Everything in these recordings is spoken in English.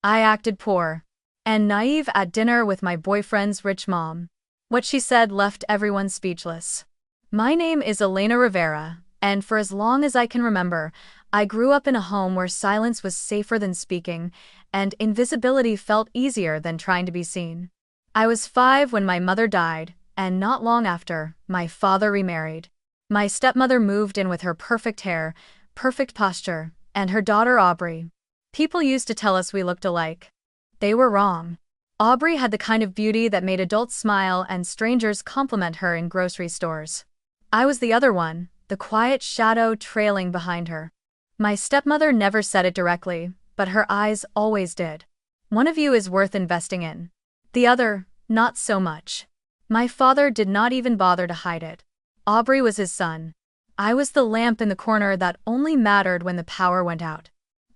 I acted poor and naive at dinner with my boyfriend's rich mom. What she said left everyone speechless. My name is Elena Rivera, and for as long as I can remember, I grew up in a home where silence was safer than speaking, and invisibility felt easier than trying to be seen. I was 5 when my mother died, and not long after, my father remarried. My stepmother moved in with her perfect hair, perfect posture, and her daughter Aubrey. People used to tell us we looked alike. They were wrong. Aubrey had the kind of beauty that made adults smile and strangers compliment her in grocery stores. I was the other one, the quiet shadow trailing behind her. My stepmother never said it directly, but her eyes always did. One of you is worth investing in. The other, not so much. My father did not even bother to hide it. Aubrey was his son. I was the lamp in the corner that only mattered when the power went out.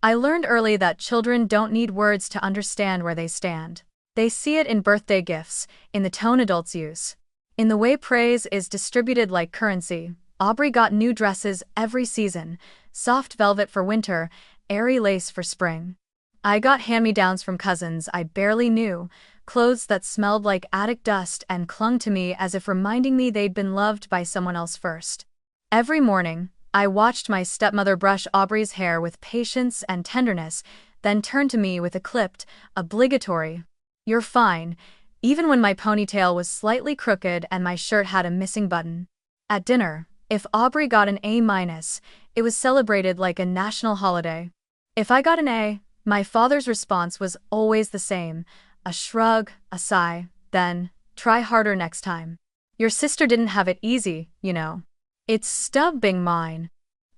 I learned early that children don't need words to understand where they stand. They see it in birthday gifts, in the tone adults use, in the way praise is distributed like currency. Aubrey got new dresses every season, soft velvet for winter, airy lace for spring. I got hand-me-downs from cousins I barely knew, clothes that smelled like attic dust and clung to me as if reminding me they'd been loved by someone else first. Every morning, I watched my stepmother brush Aubrey's hair with patience and tenderness, then turn to me with a clipped, obligatory, "You're fine," even when my ponytail was slightly crooked and my shirt had a missing button. At dinner, if Aubrey got an A-, it was celebrated like a national holiday. If I got an A, my father's response was always the same, a shrug, a sigh, then, "Try harder next time. Your sister didn't have it easy, you know." It's stubbing mine.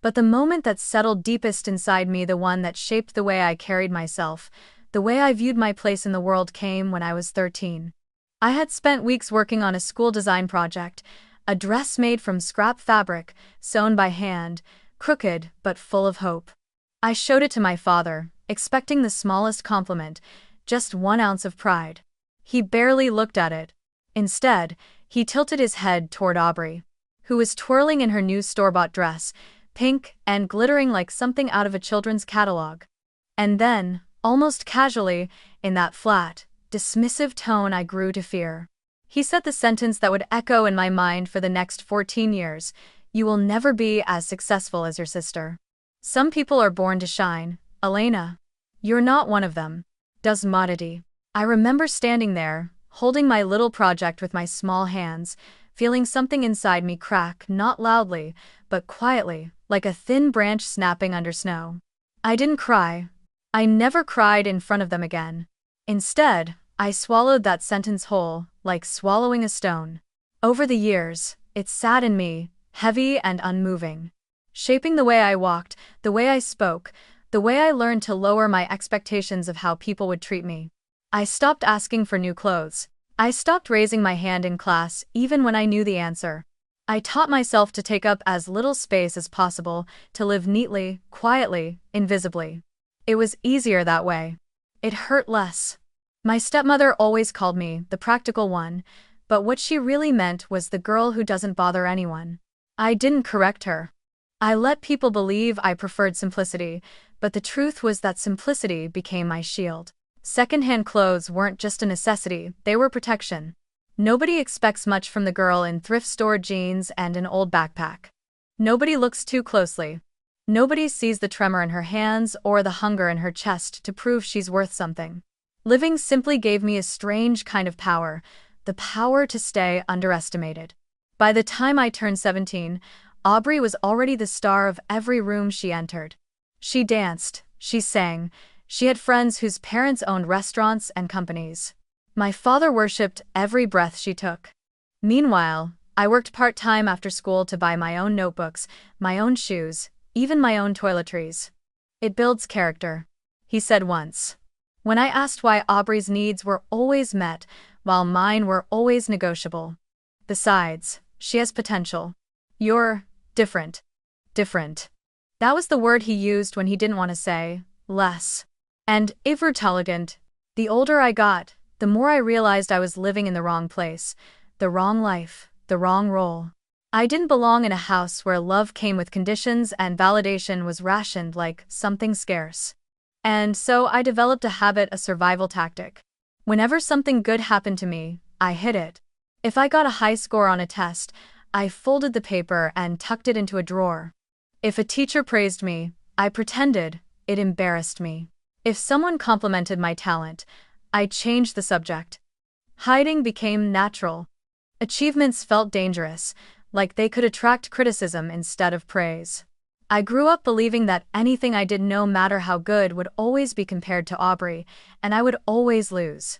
But the moment that settled deepest inside me, the one that shaped the way I carried myself, the way I viewed my place in the world, came when I was 13. I had spent weeks working on a school design project, a dress made from scrap fabric, sewn by hand, crooked but full of hope. I showed it to my father, expecting the smallest compliment, just 1 ounce of pride. He barely looked at it. Instead, he tilted his head toward Aubrey, who was twirling in her new store-bought dress, pink and glittering like something out of a children's catalog. And then, almost casually, in that flat, dismissive tone I grew to fear, he said the sentence that would echo in my mind for the next 14 years, "You will never be as successful as your sister. Some people are born to shine, Elena. You're not one of them." Das Modity. I remember standing there, holding my little project with my small hands, feeling something inside me crack, not loudly, but quietly, like a thin branch snapping under snow. I didn't cry. I never cried in front of them again. Instead, I swallowed that sentence whole, like swallowing a stone. Over the years, it sat in me, heavy and unmoving, shaping the way I walked, the way I spoke, the way I learned to lower my expectations of how people would treat me. I stopped asking for new clothes. I stopped raising my hand in class even when I knew the answer. I taught myself to take up as little space as possible, to live neatly, quietly, invisibly. It was easier that way. It hurt less. My stepmother always called me the practical one, but what she really meant was the girl who doesn't bother anyone. I didn't correct her. I let people believe I preferred simplicity, but the truth was that simplicity became my shield. Second-hand clothes weren't just a necessity, they were protection. Nobody expects much from the girl in thrift store jeans and an old backpack. Nobody looks too closely. Nobody sees the tremor in her hands or the hunger in her chest to prove she's worth something. Living simply gave me a strange kind of power, the power to stay underestimated. By the time I turned 17, Aubrey was already the star of every room she entered. She danced, she sang, she had friends whose parents owned restaurants and companies. My father worshipped every breath she took. Meanwhile, I worked part-time after school to buy my own notebooks, my own shoes, even my own toiletries. "It builds character," he said once. When I asked why Aubrey's needs were always met, while mine were always negotiable. "Besides, she has potential. You're different." Different. That was the word he used when he didn't want to say less. And Ivertaligant. The older I got, the more I realized I was living in the wrong place, the wrong life, the wrong role. I didn't belong in a house where love came with conditions and validation was rationed like something scarce. And so I developed a habit, a survival tactic. Whenever something good happened to me, I hid it. If I got a high score on a test, I folded the paper and tucked it into a drawer. If a teacher praised me, I pretended it embarrassed me. If someone complimented my talent, I changed the subject. Hiding became natural. Achievements felt dangerous, like they could attract criticism instead of praise. I grew up believing that anything I did, no matter how good, would always be compared to Aubrey, and I would always lose.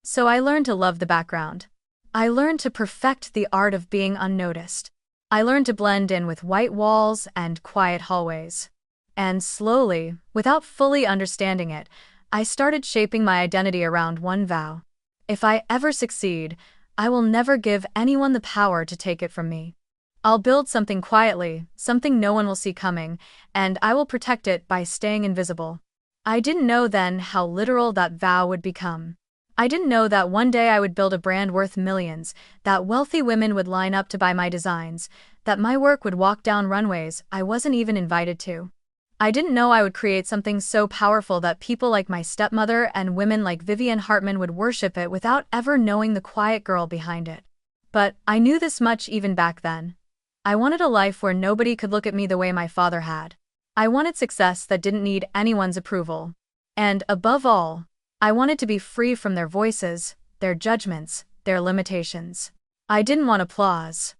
So I learned to love the background. I learned to perfect the art of being unnoticed. I learned to blend in with white walls and quiet hallways. And slowly, without fully understanding it, I started shaping my identity around one vow. If I ever succeed, I will never give anyone the power to take it from me. I'll build something quietly, something no one will see coming, and I will protect it by staying invisible. I didn't know then how literal that vow would become. I didn't know that one day I would build a brand worth millions, that wealthy women would line up to buy my designs, that my work would walk down runways I wasn't even invited to. I didn't know I would create something so powerful that people like my stepmother and women like Vivian Hartman would worship it without ever knowing the quiet girl behind it. But I knew this much even back then. I wanted a life where nobody could look at me the way my father had. I wanted success that didn't need anyone's approval. And above all, I wanted to be free from their voices, their judgments, their limitations. I didn't want applause.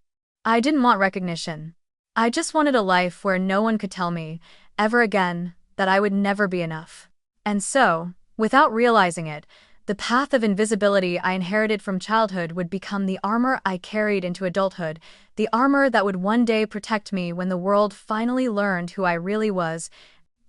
I didn't want recognition. I just wanted a life where no one could tell me, ever again, that I would never be enough. And so, without realizing it, the path of invisibility I inherited from childhood would become the armor I carried into adulthood, the armor that would one day protect me when the world finally learned who I really was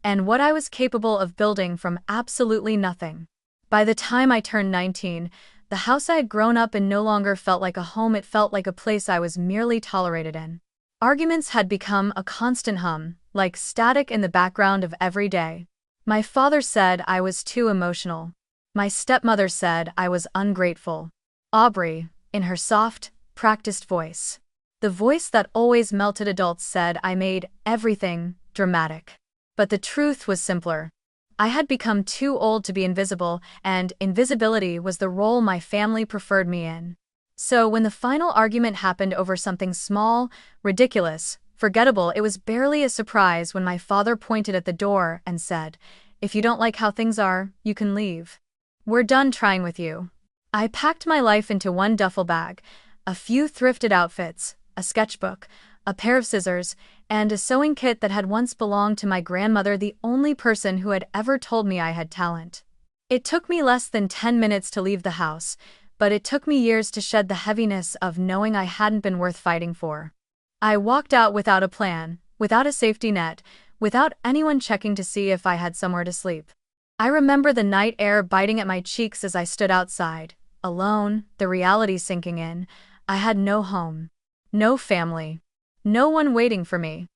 and what I was capable of building from absolutely nothing. By the time I turned 19, the house I had grown up in no longer felt like a home, it felt like a place I was merely tolerated in. Arguments had become a constant hum, like static in the background of every day. My father said I was too emotional. My stepmother said I was ungrateful. Aubrey, in her soft, practiced voice, the voice that always melted adults, said I made everything dramatic. But the truth was simpler. I had become too old to be invisible, and invisibility was the role my family preferred me in. So when the final argument happened over something small, ridiculous, forgettable, it was barely a surprise when my father pointed at the door and said, "If you don't like how things are, you can leave. We're done trying with you." I packed my life into one duffel bag, a few thrifted outfits, a sketchbook, a pair of scissors, and a sewing kit that had once belonged to my grandmother, the only person who had ever told me I had talent. It took me less than 10 minutes to leave the house, but it took me years to shed the heaviness of knowing I hadn't been worth fighting for. I walked out without a plan, without a safety net, without anyone checking to see if I had somewhere to sleep. I remember the night air biting at my cheeks as I stood outside, alone, the reality sinking in. I had no home, no family, no one waiting for me.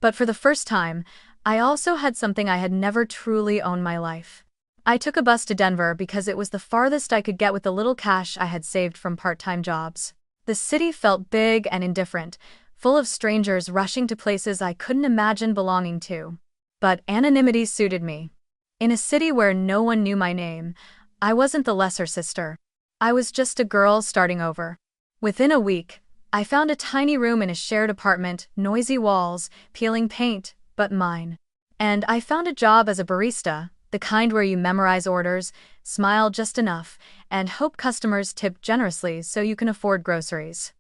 But for the first time, I also had something I had never truly owned: my life. I took a bus to Denver because it was the farthest I could get with the little cash I had saved from part-time jobs. The city felt big and indifferent, full of strangers rushing to places I couldn't imagine belonging to. But anonymity suited me. In a city where no one knew my name, I wasn't the lesser sister. I was just a girl starting over. Within a week, I found a tiny room in a shared apartment, noisy walls, peeling paint, but mine. And I found a job as a barista, the kind where you memorize orders, smile just enough, and hope customers tip generously so you can afford groceries.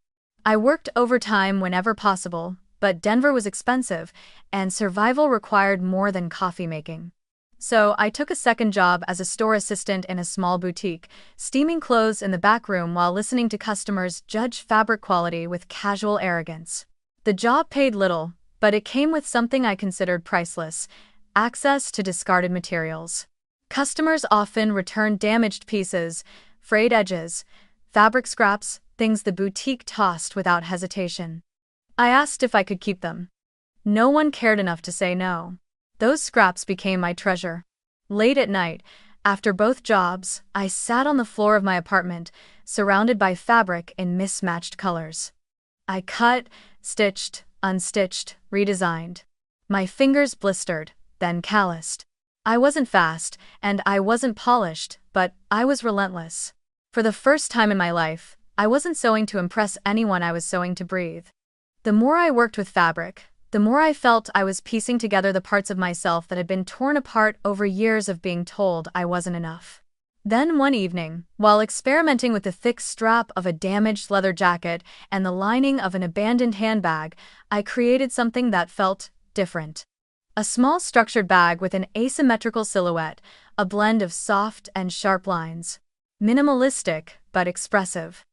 I worked overtime whenever possible, but Denver was expensive, and survival required more than coffee making. So I took a second job as a store assistant in a small boutique, steaming clothes in the back room while listening to customers judge fabric quality with casual arrogance. The job paid little, but it came with something I considered priceless: access to discarded materials. Customers often returned damaged pieces, frayed edges, fabric scraps, things the boutique tossed without hesitation. I asked if I could keep them. No one cared enough to say no. Those scraps became my treasure. Late at night, after both jobs, I sat on the floor of my apartment, surrounded by fabric in mismatched colors. I cut, stitched, unstitched, redesigned. My fingers blistered, then calloused. I wasn't fast, and I wasn't polished, but I was relentless. For the first time in my life, I wasn't sewing to impress anyone, I was sewing to breathe. The more I worked with fabric, the more I felt I was piecing together the parts of myself that had been torn apart over years of being told I wasn't enough. Then one evening, while experimenting with the thick strap of a damaged leather jacket and the lining of an abandoned handbag, I created something that felt different. A small structured bag with an asymmetrical silhouette, a blend of soft and sharp lines. Minimalistic, but expressive.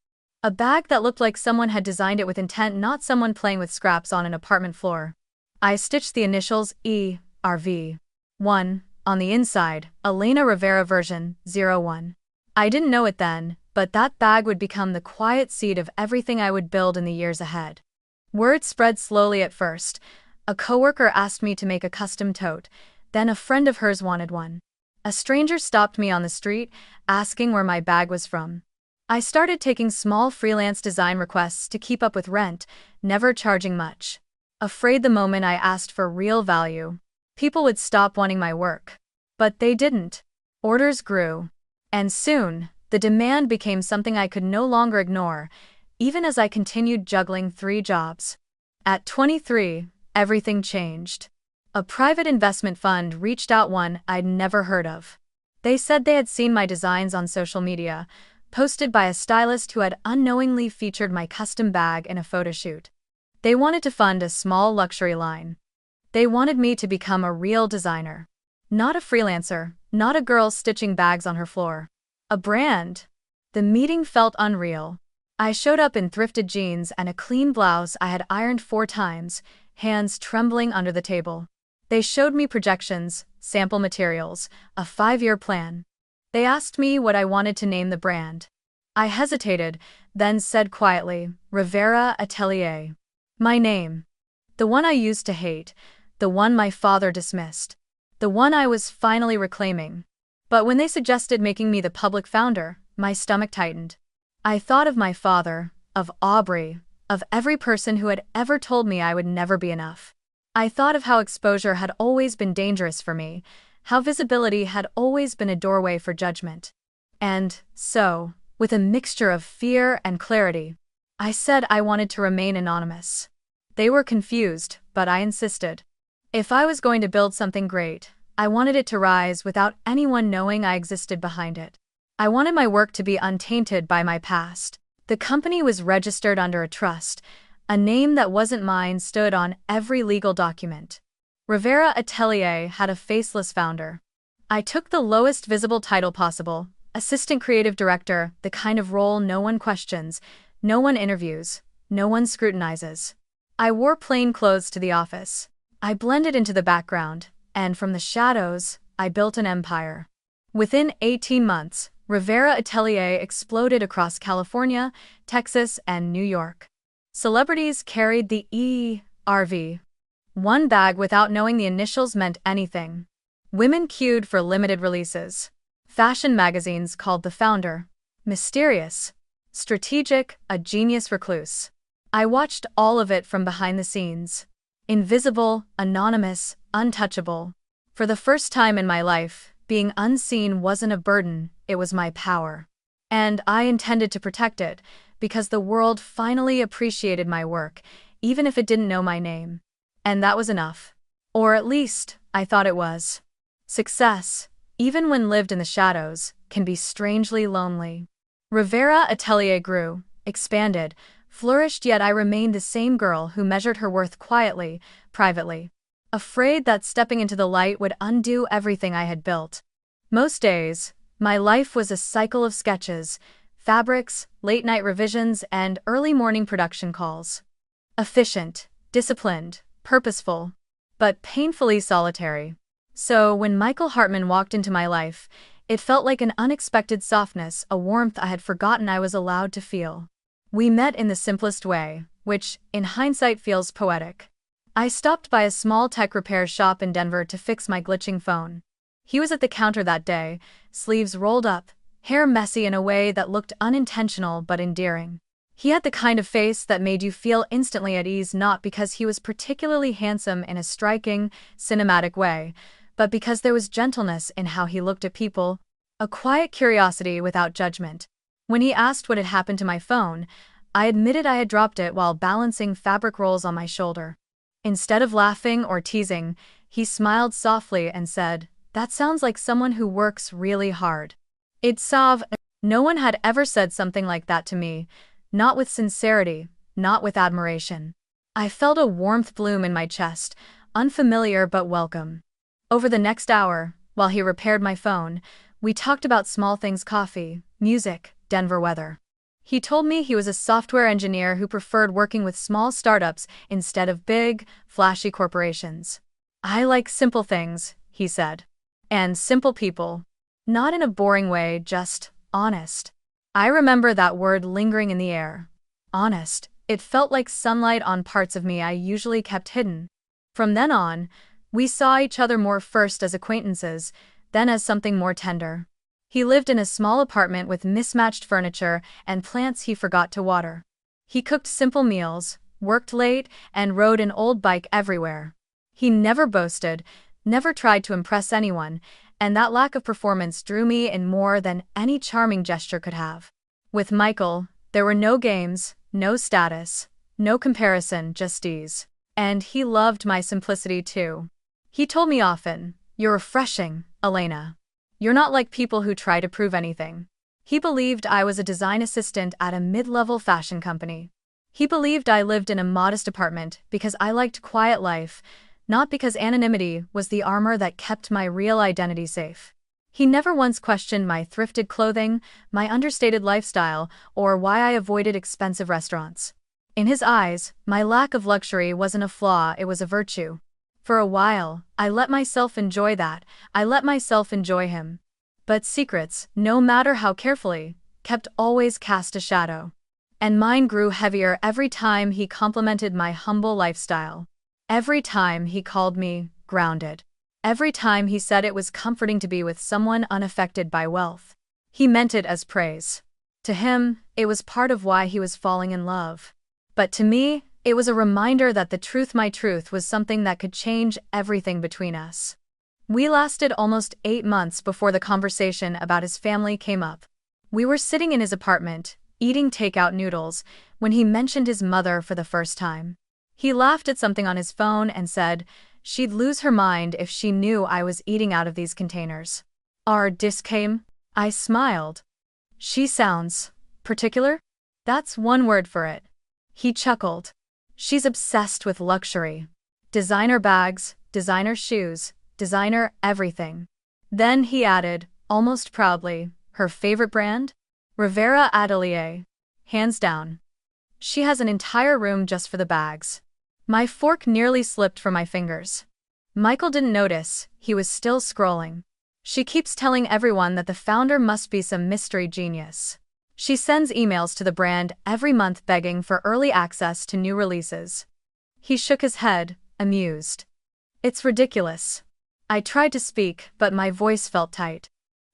A bag that looked like someone had designed it with intent, not someone playing with scraps on an apartment floor. I stitched the initials E.R.V. 1 on the inside, Elena Rivera version 01. I didn't know it then, but that bag would become the quiet seed of everything I would build in the years ahead. Word spread slowly at first. A coworker asked me to make a custom tote, then a friend of hers wanted one. A stranger stopped me on the street, asking where my bag was from. I started taking small freelance design requests to keep up with rent, never charging much. Afraid the moment I asked for real value, people would stop wanting my work. But they didn't. Orders grew. And soon, the demand became something I could no longer ignore, even as I continued juggling 3 jobs. At 23, everything changed. A private investment fund reached out, one I'd never heard of. They said they had seen my designs on social media, posted by a stylist who had unknowingly featured my custom bag in a photo shoot. They wanted to fund a small luxury line. They wanted me to become a real designer. Not a freelancer, not a girl stitching bags on her floor. A brand. The meeting felt unreal. I showed up in thrifted jeans and a clean blouse I had ironed 4 times, hands trembling under the table. They showed me projections, sample materials, a 5-year plan. They asked me what I wanted to name the brand. I hesitated, then said quietly, Rivera Atelier. My name. The one I used to hate, the one my father dismissed, the one I was finally reclaiming. But when they suggested making me the public founder, my stomach tightened. I thought of my father, of Aubrey, of every person who had ever told me I would never be enough. I thought of how exposure had always been dangerous for me, how visibility had always been a doorway for judgment. And so, with a mixture of fear and clarity, I said I wanted to remain anonymous. They were confused, but I insisted. If I was going to build something great, I wanted it to rise without anyone knowing I existed behind it. I wanted my work to be untainted by my past. The company was registered under a trust. A name that wasn't mine stood on every legal document. Rivera Atelier had a faceless founder. I took the lowest visible title possible, assistant creative director, the kind of role no one questions, no one interviews, no one scrutinizes. I wore plain clothes to the office. I blended into the background, and from the shadows, I built an empire. Within 18 months, Rivera Atelier exploded across California, Texas, and New York. Celebrities carried the E.R.V. 1 bag without knowing the initials meant anything. Women queued for limited releases. Fashion magazines called the founder mysterious, strategic, a genius recluse. I watched all of it from behind the scenes. Invisible, anonymous, untouchable. For the first time in my life, being unseen wasn't a burden, it was my power. And I intended to protect it, because the world finally appreciated my work, even if it didn't know my name. And that was enough. Or at least, I thought it was. Success, even when lived in the shadows, can be strangely lonely. Rivera Atelier grew, expanded, flourished, yet I remained the same girl who measured her worth quietly, privately. Afraid that stepping into the light would undo everything I had built. Most days, my life was a cycle of sketches, fabrics, late-night revisions, and early morning production calls. Efficient, disciplined, purposeful, but painfully solitary. So when Michael Hartman walked into my life, it felt like an unexpected softness, a warmth I had forgotten I was allowed to feel. We met in the simplest way, which, in hindsight, feels poetic. I stopped by a small tech repair shop in Denver to fix my glitching phone. He was at the counter that day, sleeves rolled up, hair messy in a way that looked unintentional but endearing. He had the kind of face that made you feel instantly at ease, not because he was particularly handsome in a striking, cinematic way, but because there was gentleness in how he looked at people, a quiet curiosity without judgment. When he asked what had happened to my phone, I admitted I had dropped it while balancing fabric rolls on my shoulder. Instead of laughing or teasing, he smiled softly and said, "That sounds like someone who works really hard." It's Sav. No one had ever said something like that to me, not with sincerity, not with admiration. I felt a warmth bloom in my chest, unfamiliar but welcome. Over the next hour, while he repaired my phone, we talked about small things: coffee, music, Denver weather. He told me he was a software engineer who preferred working with small startups instead of big, flashy corporations. "I like simple things," he said. "And simple people. Not in a boring way, just honest." I remember that word lingering in the air. Honest. It felt like sunlight on parts of me I usually kept hidden. From then on, we saw each other more, first as acquaintances, then as something more tender. He lived in a small apartment with mismatched furniture and plants he forgot to water. He cooked simple meals, worked late, and rode an old bike everywhere. He never boasted, never tried to impress anyone, and that lack of performance drew me in more than any charming gesture could have. With Michael, there were no games, no status, no comparison, just ease. And he loved my simplicity too. He told me often, "You're refreshing, Elena. You're not like people who try to prove anything." He believed I was a design assistant at a mid-level fashion company. He believed I lived in a modest apartment because I liked quiet life, not because anonymity was the armor that kept my real identity safe. He never once questioned my thrifted clothing, my understated lifestyle, or why I avoided expensive restaurants. In his eyes, my lack of luxury wasn't a flaw, it was a virtue. For a while, I let myself enjoy that. I let myself enjoy him. But secrets, no matter how carefully, kept always cast a shadow. And mine grew heavier every time he complimented my humble lifestyle. Every time he called me grounded. Every time he said it was comforting to be with someone unaffected by wealth. He meant it as praise. To him, it was part of why he was falling in love. But to me, it was a reminder that my truth was something that could change everything between us. We lasted almost 8 months before the conversation about his family came up. We were sitting in his apartment, eating takeout noodles, when he mentioned his mother for the first time. He laughed at something on his phone and said, "She'd lose her mind if she knew I was eating out of these containers." Our dish came. I smiled. "She sounds particular?" "That's one word for it." He chuckled. "She's obsessed with luxury. Designer bags, designer shoes, designer everything." Then he added, almost proudly, "Her favorite brand? Rivera Atelier. Hands down. She has an entire room just for the bags." My fork nearly slipped from my fingers. Michael didn't notice, he was still scrolling. "She keeps telling everyone that the founder must be some mystery genius. She sends emails to the brand every month begging for early access to new releases." He shook his head, amused. "It's ridiculous." I tried to speak, but my voice felt tight.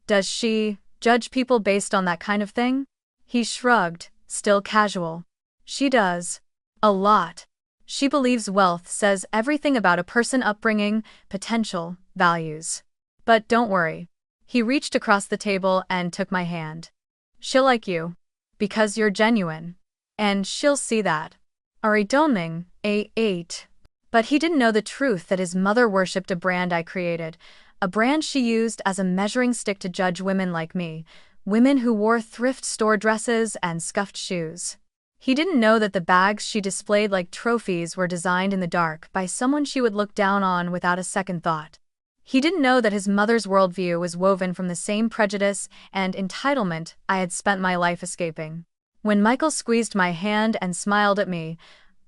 "Does she judge people based on that kind of thing?" He shrugged, still casual. "She does. A lot. She believes wealth says everything about a person's upbringing, potential, values. But don't worry." He reached across the table and took my hand. "She'll like you. Because you're genuine. And she'll see that." Ari Donming, A8. But he didn't know the truth that his mother worshipped a brand I created, a brand she used as a measuring stick to judge women like me, women who wore thrift store dresses and scuffed shoes. He didn't know that the bags she displayed like trophies were designed in the dark by someone she would look down on without a second thought. He didn't know that his mother's worldview was woven from the same prejudice and entitlement I had spent my life escaping. When Michael squeezed my hand and smiled at me,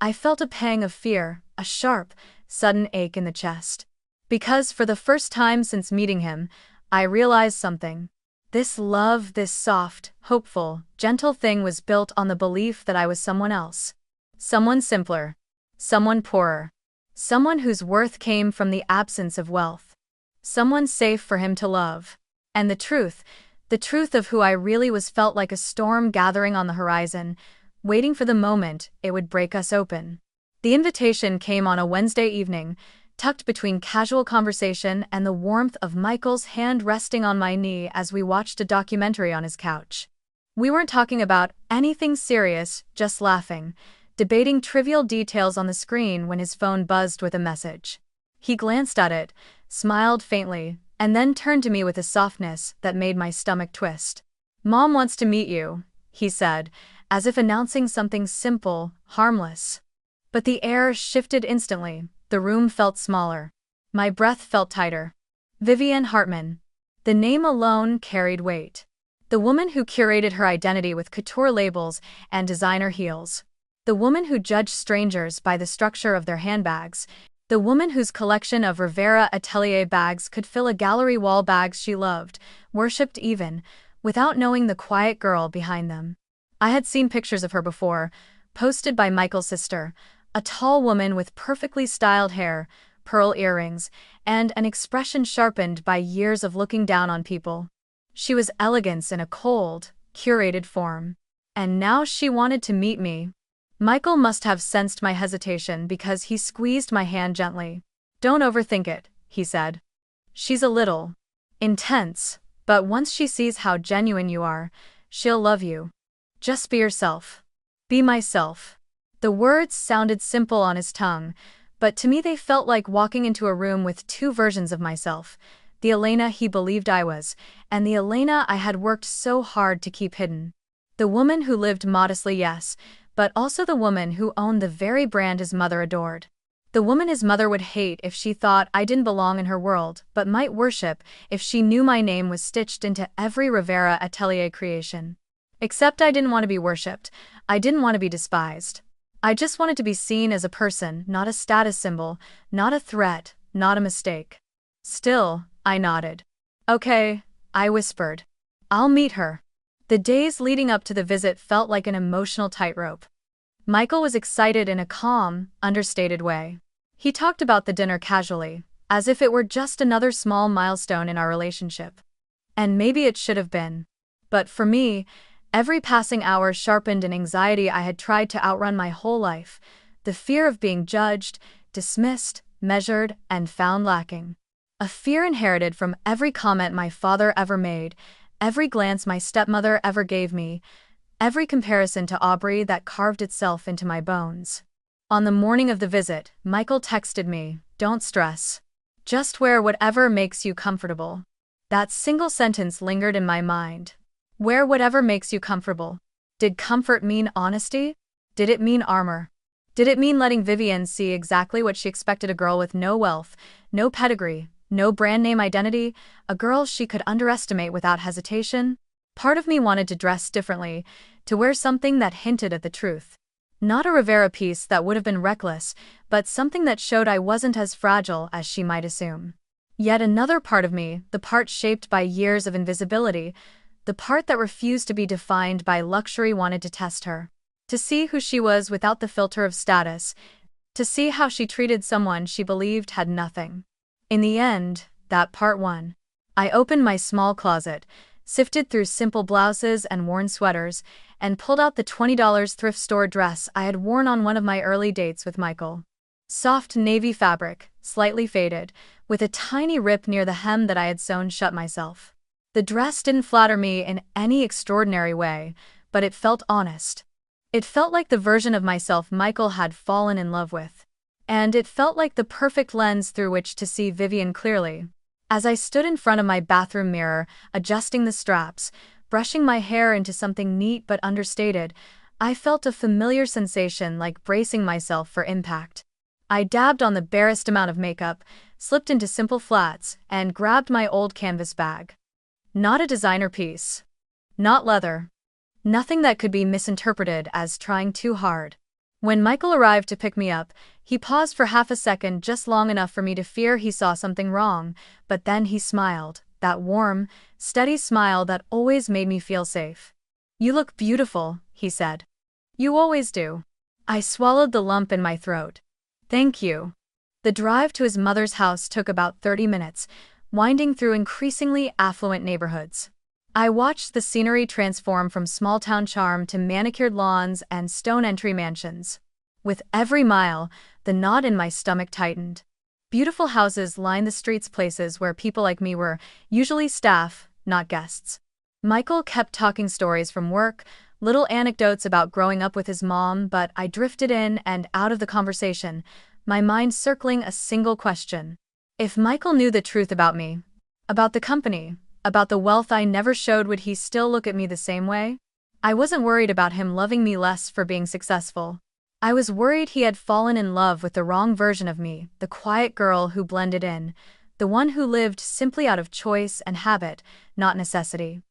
I felt a pang of fear, a sharp, sudden ache in the chest. Because for the first time since meeting him, I realized something. This love, this soft, hopeful, gentle thing was built on the belief that I was someone else. Someone simpler. Someone poorer. Someone whose worth came from the absence of wealth. Someone safe for him to love. And the truth of who I really was felt like a storm gathering on the horizon, waiting for the moment it would break us open. The invitation came on a Wednesday evening, tucked between casual conversation and the warmth of Michael's hand resting on my knee as we watched a documentary on his couch. We weren't talking about anything serious, just laughing, debating trivial details on the screen when his phone buzzed with a message. He glanced at it, smiled faintly, and then turned to me with a softness that made my stomach twist. "Mom wants to meet you," he said, as if announcing something simple, harmless. But the air shifted instantly, the room felt smaller. My breath felt tighter. Vivian Hartman. The name alone carried weight. The woman who curated her identity with couture labels and designer heels. The woman who judged strangers by the structure of their handbags. The woman whose collection of Rivera Atelier bags could fill a gallery wall. Bags she loved, worshipped even, without knowing the quiet girl behind them. I had seen pictures of her before, posted by Michael's sister, a tall woman with perfectly styled hair, pearl earrings, and an expression sharpened by years of looking down on people. She was elegance in a cold, curated form. And now she wanted to meet me. Michael must have sensed my hesitation because he squeezed my hand gently. "Don't overthink it," he said. "She's a little intense, but once she sees how genuine you are, she'll love you. Just be yourself." Be myself. The words sounded simple on his tongue, but to me they felt like walking into a room with two versions of myself. The Elena he believed I was, and the Elena I had worked so hard to keep hidden. The woman who lived modestly, yes, but also the woman who owned the very brand his mother adored. The woman his mother would hate if she thought I didn't belong in her world, but might worship if she knew my name was stitched into every Rivera Atelier creation. Except I didn't want to be worshipped. I didn't want to be despised. I just wanted to be seen as a person, not a status symbol, not a threat, not a mistake. Still, I nodded. "Okay," I whispered. "I'll meet her." The days leading up to the visit felt like an emotional tightrope. Michael was excited in a calm, understated way. He talked about the dinner casually, as if it were just another small milestone in our relationship. And maybe it should have been. But for me, every passing hour sharpened an anxiety I had tried to outrun my whole life, the fear of being judged, dismissed, measured, and found lacking. A fear inherited from every comment my father ever made, every glance my stepmother ever gave me, every comparison to Aubrey that carved itself into my bones. On the morning of the visit, Michael texted me, "Don't stress. Just wear whatever makes you comfortable." That single sentence lingered in my mind. Wear whatever makes you comfortable. Did comfort mean honesty? Did it mean armor? Did it mean letting Vivian see exactly what she expected, a girl with no wealth, no pedigree, no brand name identity, a girl she could underestimate without hesitation? Part of me wanted to dress differently, to wear something that hinted at the truth. Not a Rivera piece that would have been reckless, but something that showed I wasn't as fragile as she might assume. Yet another part of me, the part shaped by years of invisibility, the part that refused to be defined by luxury, wanted to test her. To see who she was without the filter of status. To see how she treated someone she believed had nothing. In the end, that part won. I opened my small closet, sifted through simple blouses and worn sweaters, and pulled out the $20 thrift store dress I had worn on one of my early dates with Michael. Soft navy fabric, slightly faded, with a tiny rip near the hem that I had sewn shut myself. The dress didn't flatter me in any extraordinary way, but it felt honest. It felt like the version of myself Michael had fallen in love with. And it felt like the perfect lens through which to see Vivian clearly. As I stood in front of my bathroom mirror, adjusting the straps, brushing my hair into something neat but understated, I felt a familiar sensation, like bracing myself for impact. I dabbed on the barest amount of makeup, slipped into simple flats, and grabbed my old canvas bag. Not a designer piece. Not leather. Nothing that could be misinterpreted as trying too hard. When Michael arrived to pick me up, he paused for half a second, just long enough for me to fear he saw something wrong, but then he smiled, that warm, steady smile that always made me feel safe. "You look beautiful," he said. "You always do." I swallowed the lump in my throat. "Thank you." The drive to his mother's house took about 30 minutes, winding through increasingly affluent neighborhoods. I watched the scenery transform from small-town charm to manicured lawns and stone entry mansions. With every mile, the knot in my stomach tightened. Beautiful houses line the streets, places where people like me were usually staff, not guests. Michael kept talking stories from work, little anecdotes about growing up with his mom, but I drifted in and out of the conversation, my mind circling a single question. If Michael knew the truth about me, about the company, about the wealth I never showed, would he still look at me the same way? I wasn't worried about him loving me less for being successful. I was worried he had fallen in love with the wrong version of me, the quiet girl who blended in, the one who lived simply out of choice and habit, not necessity.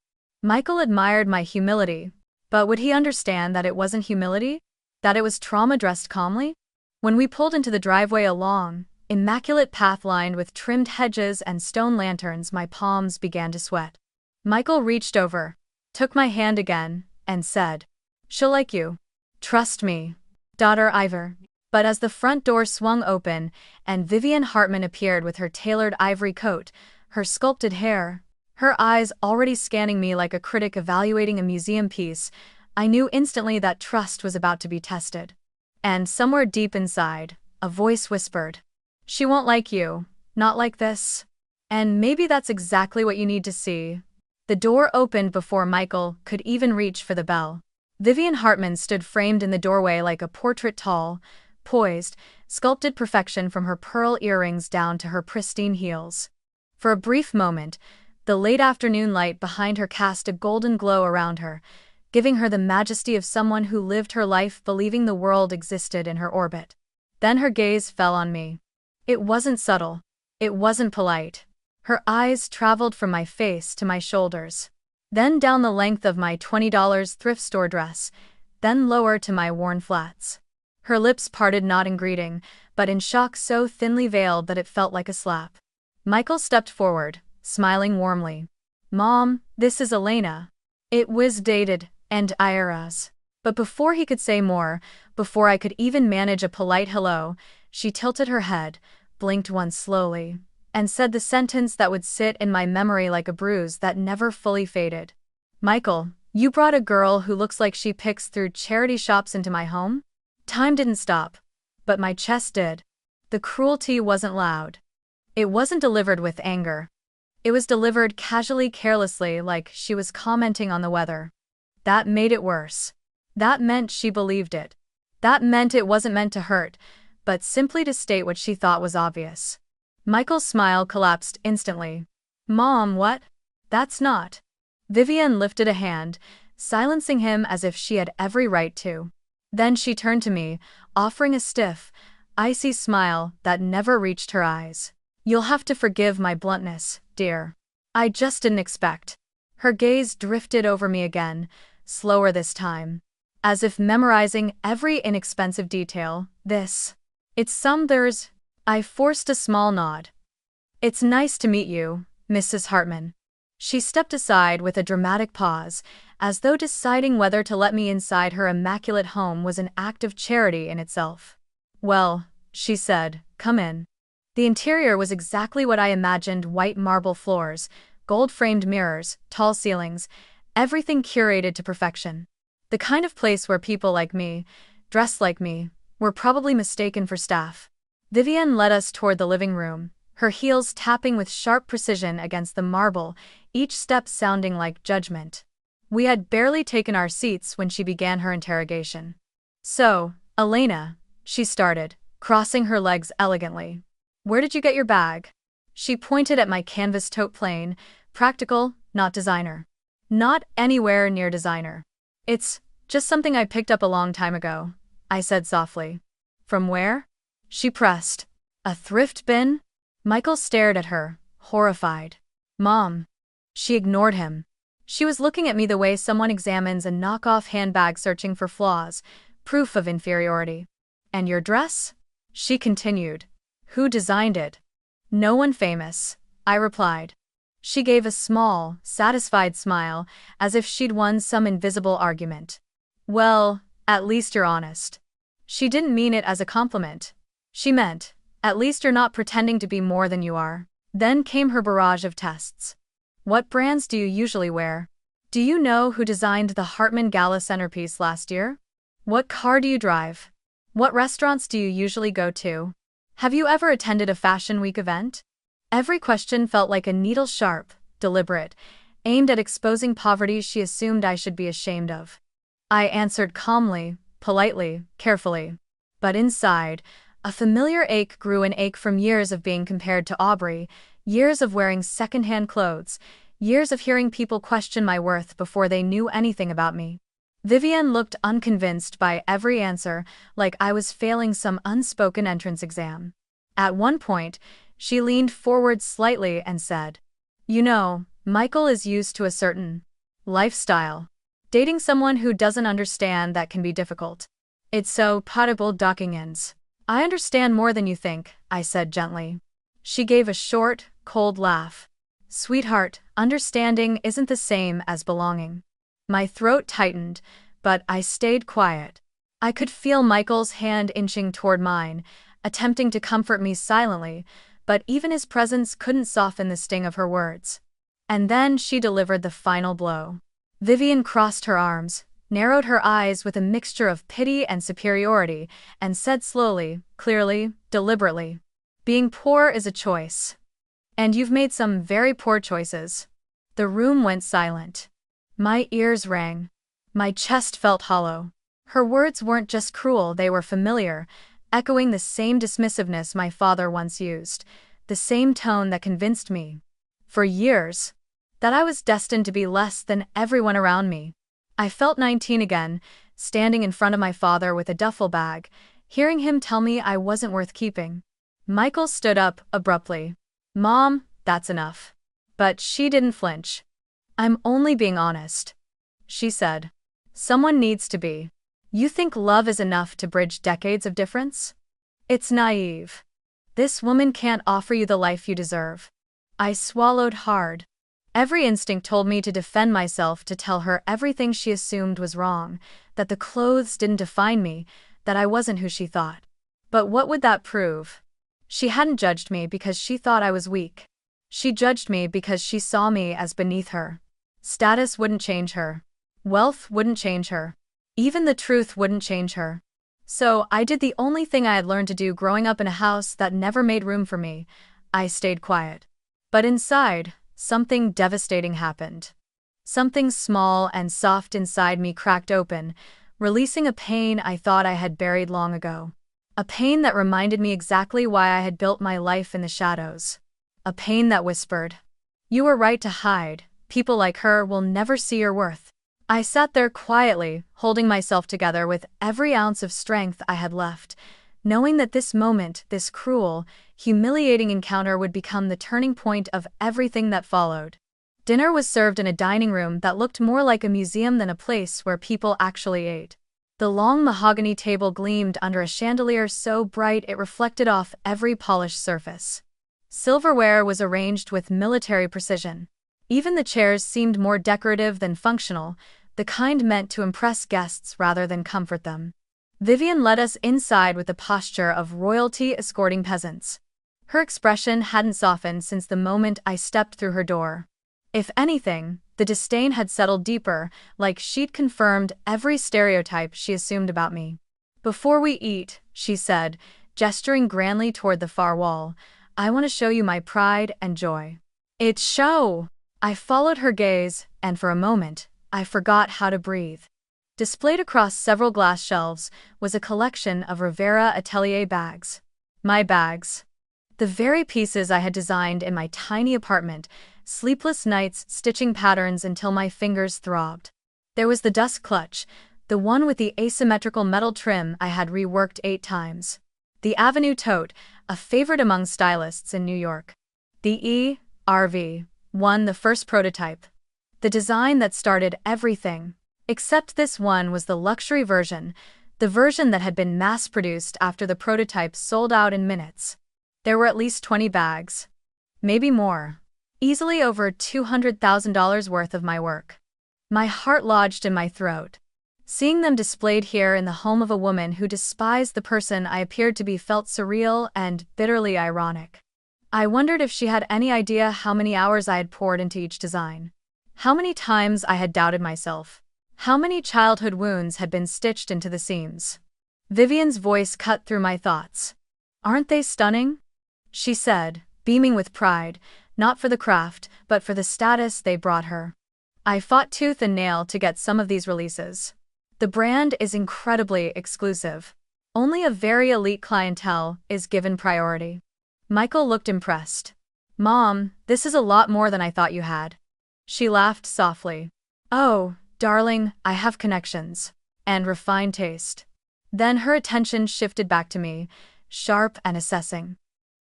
Michael admired my humility, but would he understand that it wasn't humility? That it was trauma dressed calmly? When we pulled into the driveway, a long, immaculate path lined with trimmed hedges and stone lanterns, my palms began to sweat. Michael reached over, took my hand again, and said, "She'll like you. Trust me, daughter Ivor." But as the front door swung open and Vivian Hartman appeared with her tailored ivory coat, her sculpted hair, her eyes already scanning me like a critic evaluating a museum piece, I knew instantly that trust was about to be tested. And somewhere deep inside, a voice whispered, "She won't like you, not like this." And maybe that's exactly what you need to see. The door opened before Michael could even reach for the bell. Vivian Hartman stood framed in the doorway like a portrait, tall, poised, sculpted perfection from her pearl earrings down to her pristine heels. For a brief moment, the late afternoon light behind her cast a golden glow around her, giving her the majesty of someone who lived her life believing the world existed in her orbit. Then her gaze fell on me. It wasn't subtle. It wasn't polite. Her eyes traveled from my face to my shoulders, then down the length of my $20 thrift store dress, then lower to my worn flats. Her lips parted not in greeting, but in shock so thinly veiled that it felt like a slap. Michael stepped forward, smiling warmly. "Mom, this is Elena." It was dated, and IRS. But before he could say more, before I could even manage a polite hello, she tilted her head, blinked once slowly, and said the sentence that would sit in my memory like a bruise that never fully faded. "Michael, you brought a girl who looks like she picks through charity shops into my home?" Time didn't stop, but my chest did. The cruelty wasn't loud. It wasn't delivered with anger. It was delivered casually, carelessly, like she was commenting on the weather. That made it worse. That meant she believed it. That meant it wasn't meant to hurt, but simply to state what she thought was obvious. Michael's smile collapsed instantly. "Mom, what? That's not." Vivian lifted a hand, silencing him as if she had every right to. Then she turned to me, offering a stiff, icy smile that never reached her eyes. "You'll have to forgive my bluntness, dear. I just didn't expect." Her gaze drifted over me again, slower this time, as if memorizing every inexpensive detail. There's. I forced a small nod. "It's nice to meet you, Mrs. Hartman." She stepped aside with a dramatic pause, as though deciding whether to let me inside her immaculate home was an act of charity in itself. "Well," she said, "come in." The interior was exactly what I imagined: white marble floors, gold-framed mirrors, tall ceilings, everything curated to perfection. The kind of place where people like me, dressed like me, were probably mistaken for staff. Vivian led us toward the living room, her heels tapping with sharp precision against the marble, each step sounding like judgment. We had barely taken our seats when she began her interrogation. "So, Elena," she started, crossing her legs elegantly, "where did you get your bag?" She pointed at my canvas tote, plain, practical, not designer. "Not anywhere near designer. It's just something I picked up a long time ago," I said softly. "From where?" she pressed. "A thrift bin?" Michael stared at her, horrified. "Mom." She ignored him. She was looking at me the way someone examines a knockoff handbag, searching for flaws, proof of inferiority. "And your dress?" she continued. "Who designed it?" "No one famous," I replied. She gave a small, satisfied smile, as if she'd won some invisible argument. "Well, at least you're honest." She didn't mean it as a compliment. She meant, "At least you're not pretending to be more than you are." Then came her barrage of tests. "What brands do you usually wear? Do you know who designed the Hartman Gala centerpiece last year? What car do you drive? What restaurants do you usually go to?" Have you ever attended a Fashion Week event? Every question felt like a needle sharp, deliberate, aimed at exposing poverty she assumed I should be ashamed of. I answered calmly, politely, carefully. But inside, a familiar ache grew, an ache from years of being compared to Aubrey, years of wearing secondhand clothes, years of hearing people question my worth before they knew anything about me. Vivian looked unconvinced by every answer, like I was failing some unspoken entrance exam. At one point, she leaned forward slightly and said, "You know, Michael is used to a certain lifestyle. Dating someone who doesn't understand that can be difficult. It's so possible docking ends." "I understand more than you think," I said gently. She gave a short, cold laugh. "Sweetheart, understanding isn't the same as belonging." My throat tightened, but I stayed quiet. I could feel Michael's hand inching toward mine, attempting to comfort me silently, but even his presence couldn't soften the sting of her words. And then she delivered the final blow. Vivian crossed her arms, narrowed her eyes with a mixture of pity and superiority, and said slowly, clearly, deliberately, "Being poor is a choice. And you've made some very poor choices." The room went silent. My ears rang. My chest felt hollow. Her words weren't just cruel, they were familiar, echoing the same dismissiveness my father once used, the same tone that convinced me, for years, that I was destined to be less than everyone around me. I felt 19 again, standing in front of my father with a duffel bag, hearing him tell me I wasn't worth keeping. Michael stood up abruptly. "Mom, that's enough." But she didn't flinch. "I'm only being honest," she said. "Someone needs to be. You think love is enough to bridge decades of difference? It's naive. This woman can't offer you the life you deserve." I swallowed hard. Every instinct told me to defend myself, to tell her everything she assumed was wrong, that the clothes didn't define me, that I wasn't who she thought. But what would that prove? She hadn't judged me because she thought I was weak. She judged me because she saw me as beneath her. Status wouldn't change her. Wealth wouldn't change her. Even the truth wouldn't change her. So I did the only thing I had learned to do growing up in a house that never made room for me. I stayed quiet. But inside, something devastating happened. Something small and soft inside me cracked open, releasing a pain I thought I had buried long ago. A pain that reminded me exactly why I had built my life in the shadows. A pain that whispered, "You were right to hide. People like her will never see your worth." I sat there quietly, holding myself together with every ounce of strength I had left, knowing that this moment, this cruel, humiliating encounter would become the turning point of everything that followed. Dinner was served in a dining room that looked more like a museum than a place where people actually ate. The long mahogany table gleamed under a chandelier so bright it reflected off every polished surface. Silverware was arranged with military precision. Even the chairs seemed more decorative than functional, the kind meant to impress guests rather than comfort them. Vivian led us inside with the posture of royalty escorting peasants. Her expression hadn't softened since the moment I stepped through her door. If anything, the disdain had settled deeper, like she'd confirmed every stereotype she assumed about me. "Before we eat," she said, gesturing grandly toward the far wall, "I want to show you my pride and joy." "It's show!" I followed her gaze, and for a moment, I forgot how to breathe. Displayed across several glass shelves was a collection of Rivera Atelier bags. My bags. The very pieces I had designed in my tiny apartment, sleepless nights stitching patterns until my fingers throbbed. There was the dust clutch, the one with the asymmetrical metal trim I had reworked 8 times. The Avenue tote, a favorite among stylists in New York. The E.R.V. one, the first prototype. The design that started everything. Except this one was the luxury version, the version that had been mass-produced after the prototype sold out in minutes. There were at least 20 bags. Maybe more. Easily over $200,000 worth of my work. My heart lodged in my throat. Seeing them displayed here in the home of a woman who despised the person I appeared to be felt surreal and bitterly ironic. I wondered if she had any idea how many hours I had poured into each design. How many times I had doubted myself. How many childhood wounds had been stitched into the seams. Vivian's voice cut through my thoughts. Aren't they stunning? She said, beaming with pride, not for the craft, but for the status they brought her. I fought tooth and nail to get some of these releases. The brand is incredibly exclusive. Only a very elite clientele is given priority. Michael looked impressed. Mom, this is a lot more than I thought you had. She laughed softly. Oh, darling, I have connections. And refined taste. Then her attention shifted back to me, sharp and assessing.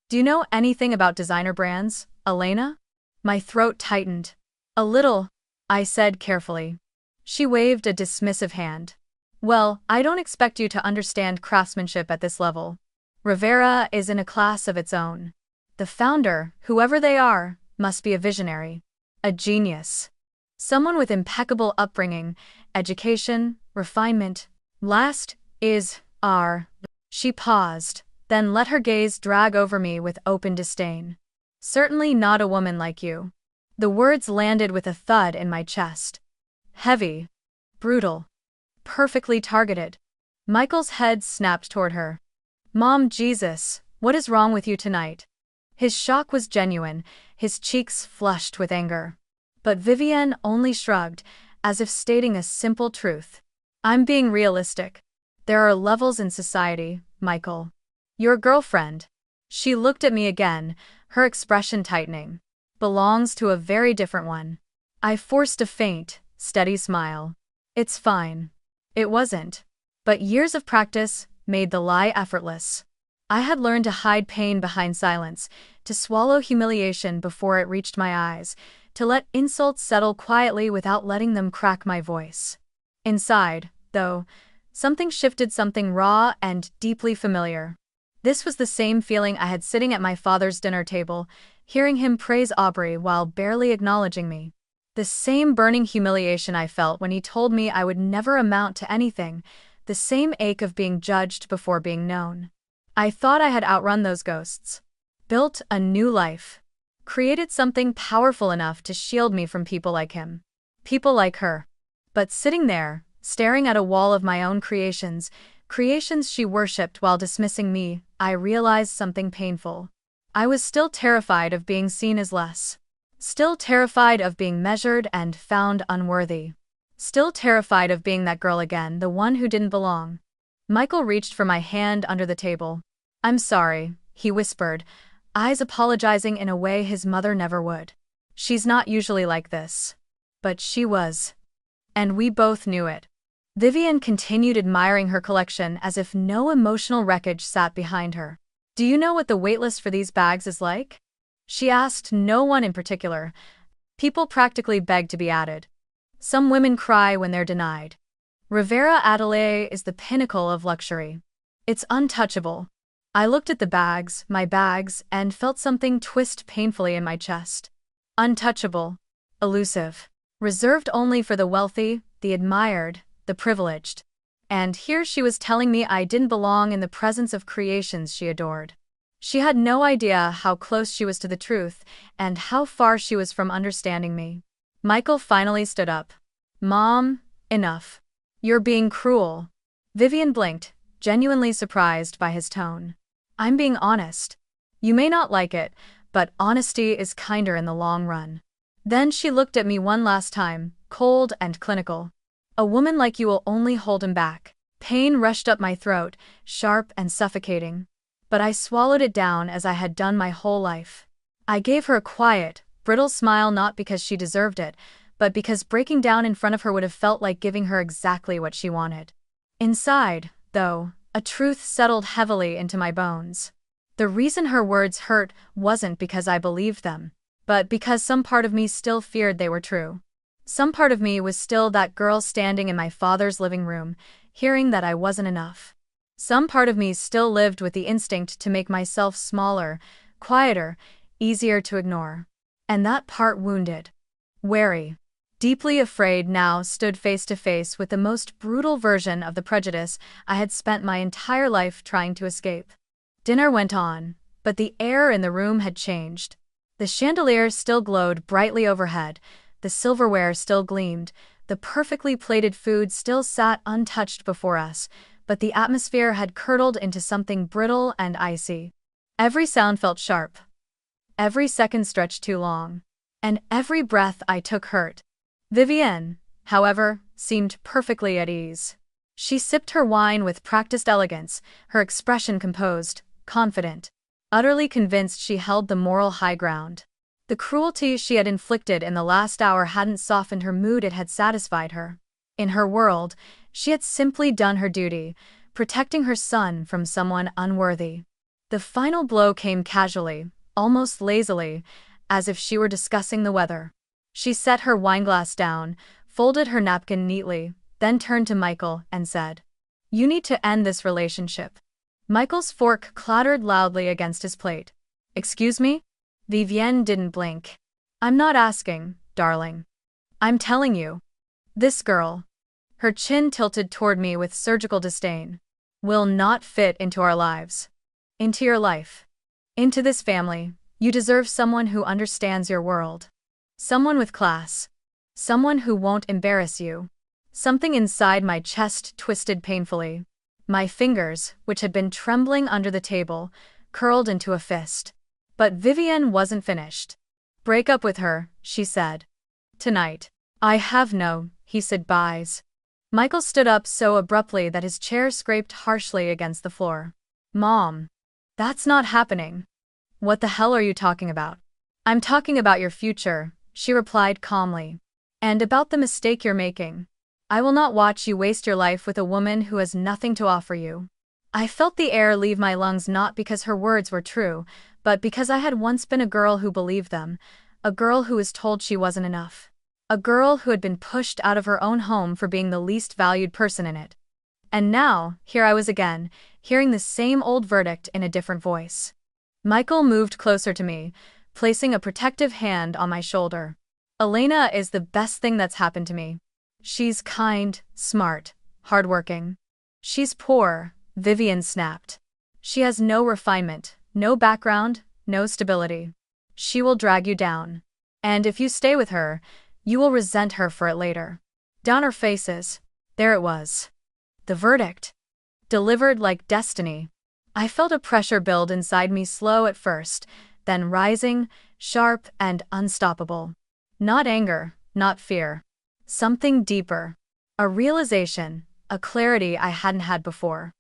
Do you know anything about designer brands, Elena? My throat tightened. A little, I said carefully. She waved a dismissive hand. Well, I don't expect you to understand craftsmanship at this level. Rivera is in a class of its own. The founder, whoever they are, must be a visionary. A genius. Someone with impeccable upbringing, education, refinement. Last is our. She paused, then let her gaze drag over me with open disdain. Certainly not a woman like you. The words landed with a thud in my chest. Heavy. Brutal. Perfectly targeted. Michael's head snapped toward her. Mom, Jesus, what is wrong with you tonight? His shock was genuine, his cheeks flushed with anger. But Vivienne only shrugged, as if stating a simple truth. I'm being realistic. There are levels in society, Michael. Your girlfriend. She looked at me again, her expression tightening. Belongs to a very different one. I forced a faint, steady smile. It's fine. It wasn't. But years of practice made the lie effortless. I had learned to hide pain behind silence, to swallow humiliation before it reached my eyes, to let insults settle quietly without letting them crack my voice. Inside, though, something shifted, something raw and deeply familiar. This was the same feeling I had sitting at my father's dinner table, hearing him praise Aubrey while barely acknowledging me. The same burning humiliation I felt when he told me I would never amount to anything, the same ache of being judged before being known. I thought I had outrun those ghosts. Built a new life. Created something powerful enough to shield me from people like him. People like her. But sitting there, staring at a wall of my own creations she worshipped while dismissing me, I realized something painful. I was still terrified of being seen as less. Still terrified of being measured and found unworthy. Still terrified of being that girl again, the one who didn't belong. Michael reached for my hand under the table. I'm sorry, he whispered, eyes apologizing in a way his mother never would. She's not usually like this. But she was. And we both knew it. Vivienne continued admiring her collection as if no emotional wreckage sat behind her. Do you know what the waitlist for these bags is like? She asked no one in particular. People practically beg to be added. Some women cry when they're denied. Rivera Atelier is the pinnacle of luxury. It's untouchable. I looked at my bags, and felt something twist painfully in my chest. Untouchable. Elusive. Reserved only for the wealthy, the admired, the privileged. And here she was telling me I didn't belong in the presence of creations she adored. She had no idea how close she was to the truth, and how far she was from understanding me. Michael finally stood up. Mom, enough. You're being cruel. Vivienne blinked, genuinely surprised by his tone. I'm being honest. You may not like it, but honesty is kinder in the long run. Then she looked at me one last time, cold and clinical. A woman like you will only hold him back. Pain rushed up my throat, sharp and suffocating. But I swallowed it down as I had done my whole life. I gave her a quiet, brittle smile, not because she deserved it, but because breaking down in front of her would have felt like giving her exactly what she wanted. Inside, though, a truth settled heavily into my bones. The reason her words hurt wasn't because I believed them, but because some part of me still feared they were true. Some part of me was still that girl standing in my father's living room, hearing that I wasn't enough. Some part of me still lived with the instinct to make myself smaller, quieter, easier to ignore. And that part wounded. Wary. Deeply afraid now stood face to face with the most brutal version of the prejudice I had spent my entire life trying to escape. Dinner went on, but the air in the room had changed. The chandelier still glowed brightly overhead, the silverware still gleamed, the perfectly plated food still sat untouched before us, but the atmosphere had curdled into something brittle and icy. Every sound felt sharp. Every second stretched too long. And every breath I took hurt. Vivienne, however, seemed perfectly at ease. She sipped her wine with practiced elegance, her expression composed, confident, utterly convinced she held the moral high ground. The cruelty she had inflicted in the last hour hadn't softened her mood, it had satisfied her. In her world, she had simply done her duty, protecting her son from someone unworthy. The final blow came casually, almost lazily, as if she were discussing the weather. She set her wineglass down, folded her napkin neatly, then turned to Michael and said, "You need to end this relationship." Michael's fork clattered loudly against his plate. "Excuse me?" Vivienne didn't blink. "I'm not asking, darling. I'm telling you. This girl," her chin tilted toward me with surgical disdain, "will not fit into our lives. Into your life. Into this family. You deserve someone who understands your world. Someone with class. Someone who won't embarrass you." Something inside my chest twisted painfully. My fingers, which had been trembling under the table, curled into a fist. But Vivienne wasn't finished. "Break up with her," she said. "Tonight." "I have no," he said. "Buys." Michael stood up so abruptly that his chair scraped harshly against the floor. "Mom. That's not happening." "What the hell are you talking about?" "I'm talking about your future," she replied calmly. "And about the mistake you're making. I will not watch you waste your life with a woman who has nothing to offer you." I felt the air leave my lungs, not because her words were true, but because I had once been a girl who believed them, a girl who was told she wasn't enough. A girl who had been pushed out of her own home for being the least valued person in it. And now, here I was again, hearing the same old verdict in a different voice. Michael moved closer to me, placing a protective hand on my shoulder. "Elena is the best thing that's happened to me. She's kind, smart, hardworking. She's poor," Vivienne snapped. "She has no refinement, no background, no stability. She will drag you down. And if you stay with her, you will resent her for it later." Down our faces, there it was. The verdict. Delivered like destiny. I felt a pressure build inside me, slow at first, then rising, sharp and unstoppable. Not anger, not fear. Something deeper. A realization, a clarity I hadn't had before.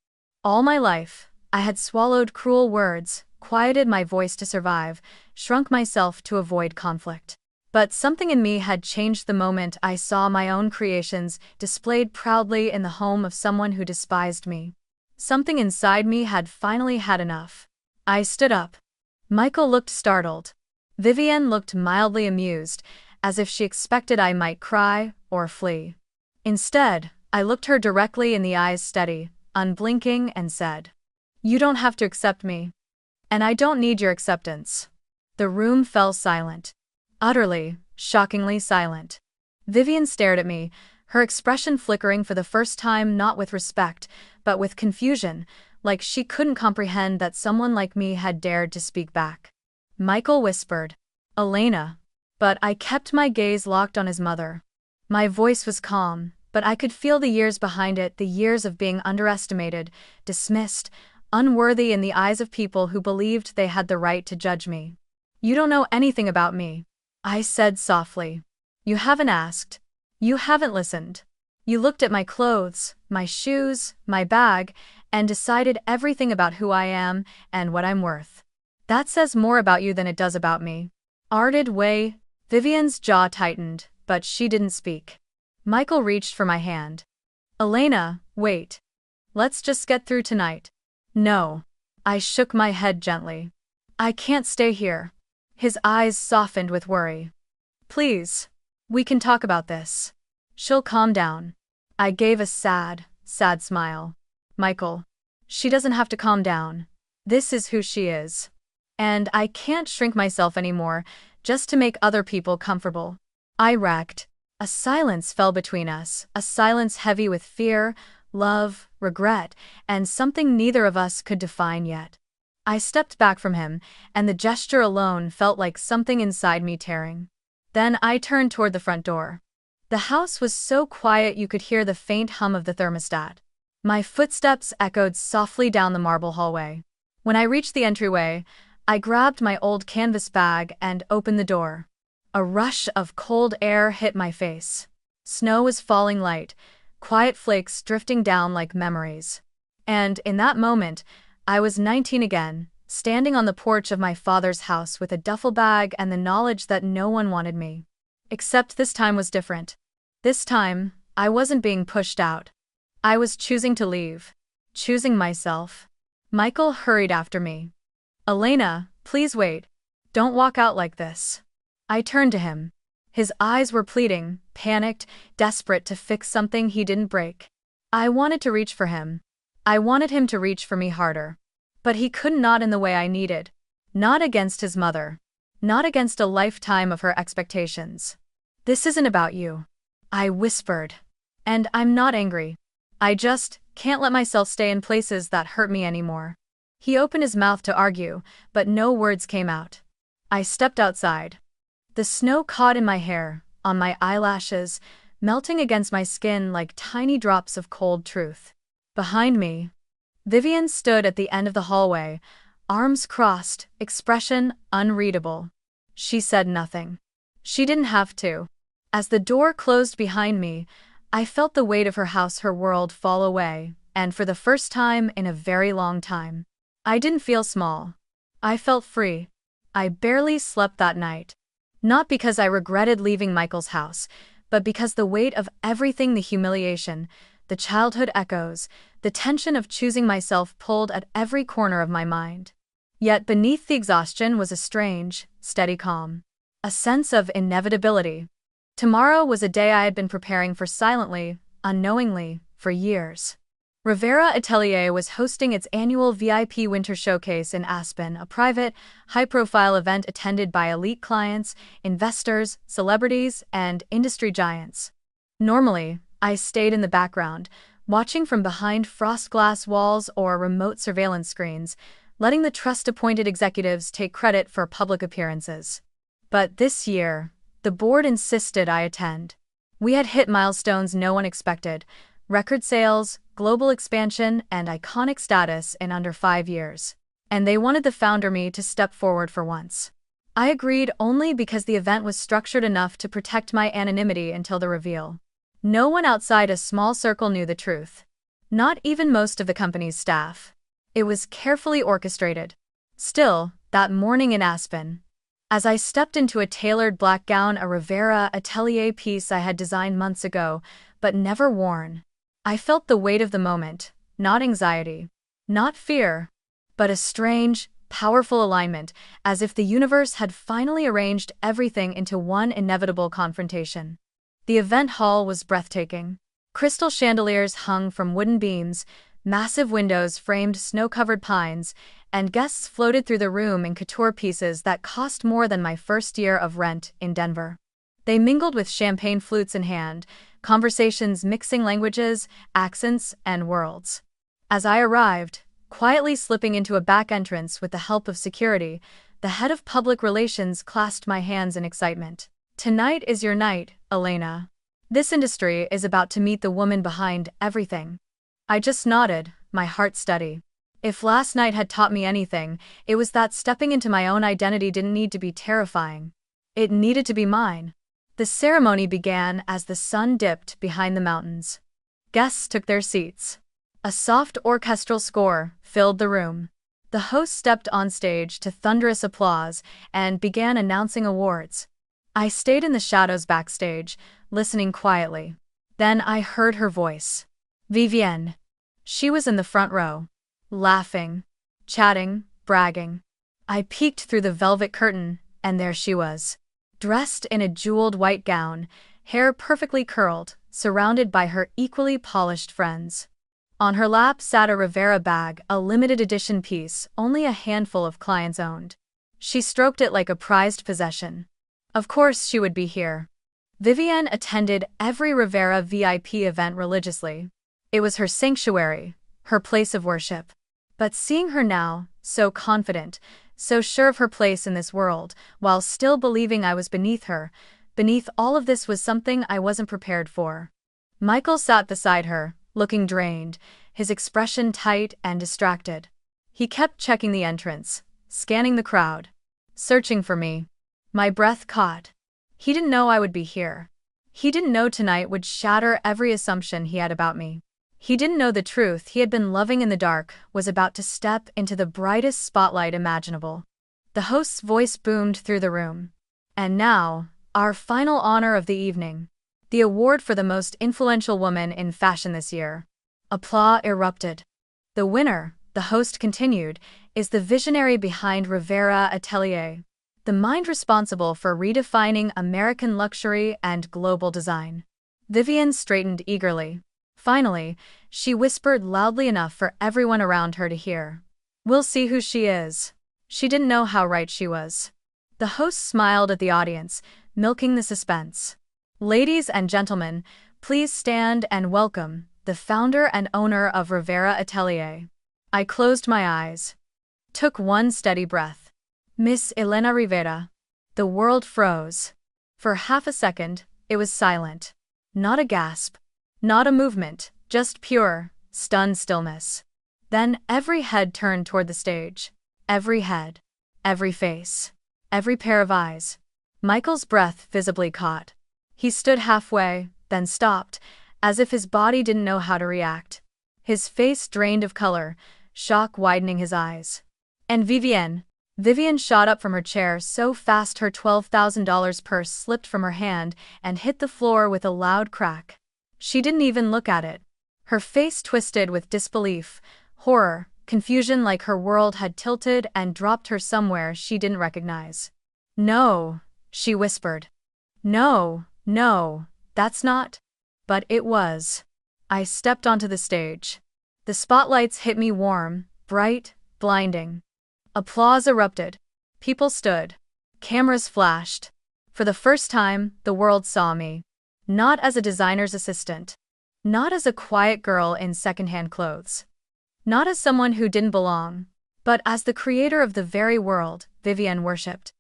All my life, I had swallowed cruel words, quieted my voice to survive, shrunk myself to avoid conflict. But something in me had changed the moment I saw my own creations displayed proudly in the home of someone who despised me. Something inside me had finally had enough. I stood up. Michael looked startled. Vivienne looked mildly amused, as if she expected I might cry or flee. Instead, I looked her directly in the eyes, steady, unblinking, and said, "You don't have to accept me. And I don't need your acceptance." The room fell silent. Utterly, shockingly silent. Vivienne stared at me, her expression flickering for the first time, not with respect, but with confusion, like she couldn't comprehend that someone like me had dared to speak back. Michael whispered, "Elena." But I kept my gaze locked on his mother. My voice was calm, but I could feel the years behind it, the years of being underestimated, dismissed, unworthy in the eyes of people who believed they had the right to judge me. "You don't know anything about me," I said softly. "You haven't asked. You haven't listened. You looked at my clothes, my shoes, my bag, and decided everything about who I am and what I'm worth. That says more about you than it does about me." Arded way. Vivienne's jaw tightened, but she didn't speak. Michael reached for my hand. "Elena, wait. Let's just get through tonight." "No." I shook my head gently. "I can't stay here." His eyes softened with worry. "Please. We can talk about this. She'll calm down." I gave a sad smile. "Michael. She doesn't have to calm down. This is who she is. And I can't shrink myself anymore just to make other people comfortable." I wrecked. A silence fell between us, a silence heavy with fear, love, regret, and something neither of us could define yet. I stepped back from him, and the gesture alone felt like something inside me tearing. Then I turned toward the front door. The house was so quiet you could hear the faint hum of the thermostat. My footsteps echoed softly down the marble hallway. When I reached the entryway, I grabbed my old canvas bag and opened the door. A rush of cold air hit my face. Snow was falling light, quiet flakes drifting down like memories. And in that moment, I was 19 again, standing on the porch of my father's house with a duffel bag and the knowledge that no one wanted me. Except this time was different. This time, I wasn't being pushed out. I was choosing to leave. Choosing myself. Michael hurried after me. "Elena, please wait. Don't walk out like this." I turned to him. His eyes were pleading, panicked, desperate to fix something he didn't break. I wanted to reach for him. I wanted him to reach for me harder. But he could not in the way I needed. Not against his mother. Not against a lifetime of her expectations. "This isn't about you," I whispered. "And I'm not angry. I just can't let myself stay in places that hurt me anymore." He opened his mouth to argue, but no words came out. I stepped outside. The snow caught in my hair, on my eyelashes, melting against my skin like tiny drops of cold truth. Behind me, Vivian stood at the end of the hallway, arms crossed, expression unreadable. She said nothing. She didn't have to. As the door closed behind me, I felt the weight of her house, her world fall away, and for the first time in a very long time, I didn't feel small. I felt free. I barely slept that night. Not because I regretted leaving Michael's house, but because the weight of everything, the humiliation, the childhood echoes, the tension of choosing myself pulled at every corner of my mind. Yet beneath the exhaustion was a strange, steady calm. A sense of inevitability. Tomorrow was a day I had been preparing for silently, unknowingly, for years. Rivera Atelier was hosting its annual VIP Winter Showcase in Aspen, a private, high-profile event attended by elite clients, investors, celebrities, and industry giants. Normally, I stayed in the background, watching from behind frost glass walls or remote surveillance screens, letting the trust-appointed executives take credit for public appearances. But this year, the board insisted I attend. We had hit milestones no one expected: record sales, global expansion, and iconic status in under 5 years. And they wanted the founder me to step forward for once. I agreed only because the event was structured enough to protect my anonymity until the reveal. No one outside a small circle knew the truth. Not even most of the company's staff. It was carefully orchestrated. Still, that morning in Aspen, as I stepped into a tailored black gown, a Rivera Atelier piece I had designed months ago, but never worn, I felt the weight of the moment, not anxiety, not fear, but a strange, powerful alignment, as if the universe had finally arranged everything into one inevitable confrontation. The event hall was breathtaking. Crystal chandeliers hung from wooden beams, massive windows framed snow-covered pines, and guests floated through the room in couture pieces that cost more than my first year of rent in Denver. They mingled with champagne flutes in hand, conversations mixing languages, accents, and worlds. As I arrived, quietly slipping into a back entrance with the help of security, the head of public relations clasped my hands in excitement. "Tonight is your night, Elena. This industry is about to meet the woman behind everything." I just nodded, my heart steady. If last night had taught me anything, it was that stepping into my own identity didn't need to be terrifying. It needed to be mine. The ceremony began as the sun dipped behind the mountains. Guests took their seats. A soft orchestral score filled the room. The host stepped on stage to thunderous applause and began announcing awards. I stayed in the shadows backstage, listening quietly. Then I heard her voice. Vivienne. She was in the front row, laughing, chatting, bragging. I peeked through the velvet curtain, and there she was, dressed in a jeweled white gown, hair perfectly curled, surrounded by her equally polished friends. On her lap sat a Rivera bag, a limited edition piece only a handful of clients owned. She stroked it like a prized possession. Of course she would be here. Vivienne attended every Rivera VIP event religiously. It was her sanctuary, her place of worship. But seeing her now, so confident, so sure of her place in this world, while still believing I was beneath her, beneath all of this, was something I wasn't prepared for. Michael sat beside her, looking drained, his expression tight and distracted. He kept checking the entrance, scanning the crowd, searching for me. My breath caught. He didn't know I would be here. He didn't know tonight would shatter every assumption he had about me. He didn't know the truth he had been loving in the dark was about to step into the brightest spotlight imaginable. The host's voice boomed through the room. And now, our final honor of the evening. The award for the most influential woman in fashion this year. Applause erupted. The winner, the host continued, is the visionary behind Rivera Atelier, the mind responsible for redefining American luxury and global design. Vivienne straightened eagerly. Finally, she whispered loudly enough for everyone around her to hear. "We'll see who she is." She didn't know how right she was. The host smiled at the audience, milking the suspense. "Ladies and gentlemen, please stand and welcome the founder and owner of Rivera Atelier." I closed my eyes. Took one steady breath. Miss Elena Rivera. The world froze. For half a second, it was silent. Not a gasp. Not a movement, just pure, stunned stillness. Then every head turned toward the stage. Every head. Every face. Every pair of eyes. Michael's breath visibly caught. He stood halfway, then stopped, as if his body didn't know how to react. His face drained of color, shock widening his eyes. And Vivienne shot up from her chair so fast her $12,000 purse slipped from her hand and hit the floor with a loud crack. She didn't even look at it. Her face twisted with disbelief, horror, confusion, like her world had tilted and dropped her somewhere she didn't recognize. "No," she whispered. "No, no, that's not." But it was. I stepped onto the stage. The spotlights hit me warm, bright, blinding. Applause erupted. People stood. Cameras flashed. For the first time, the world saw me. Not as a designer's assistant. Not as a quiet girl in secondhand clothes. Not as someone who didn't belong. But as the creator of the very world Vivienne worshipped.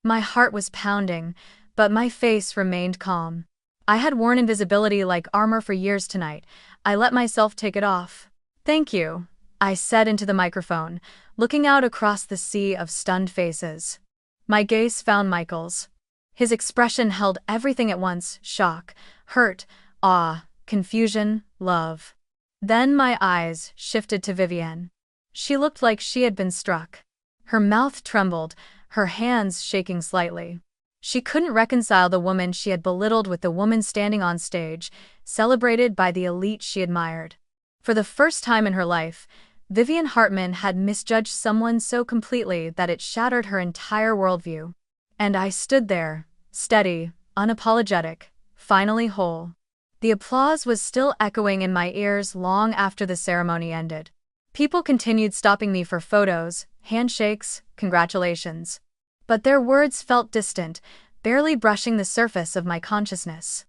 My heart was pounding, but my face remained calm. I had worn invisibility like armor for years tonight. I let myself take it off. "Thank you," I said into the microphone, looking out across the sea of stunned faces. My gaze found Michael's. His expression held everything at once: shock, hurt, awe, confusion, love. Then my eyes shifted to Vivienne. She looked like she had been struck. Her mouth trembled, her hands shaking slightly. She couldn't reconcile the woman she had belittled with the woman standing on stage, celebrated by the elite she admired. For the first time in her life, Vivienne Hartman had misjudged someone so completely that it shattered her entire worldview. And I stood there, steady, unapologetic, finally whole. The applause was still echoing in my ears long after the ceremony ended. People continued stopping me for photos, handshakes, congratulations. But their words felt distant, barely brushing the surface of my consciousness.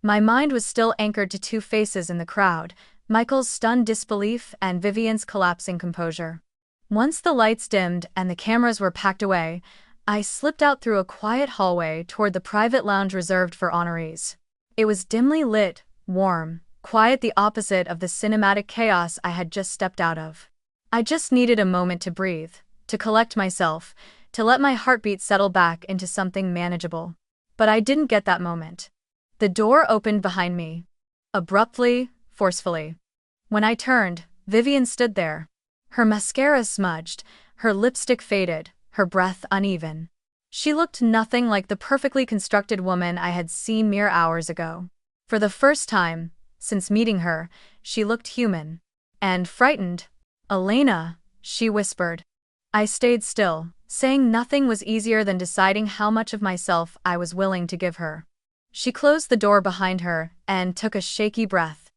My mind was still anchored to two faces in the crowd: Michael's stunned disbelief and Vivienne's collapsing composure. Once the lights dimmed and the cameras were packed away, I slipped out through a quiet hallway toward the private lounge reserved for honorees. It was dimly lit, warm, quiet, the opposite of the cinematic chaos I had just stepped out of. I just needed a moment to breathe, to collect myself, to let my heartbeat settle back into something manageable. But I didn't get that moment. The door opened behind me. Abruptly, forcefully. When I turned, Vivienne stood there. Her mascara smudged, her lipstick faded, her breath uneven. She looked nothing like the perfectly constructed woman I had seen mere hours ago. For the first time, since meeting her, she looked human. And frightened. "Elena," she whispered. I stayed still. Saying nothing was easier than deciding how much of myself I was willing to give her. She closed the door behind her and took a shaky breath.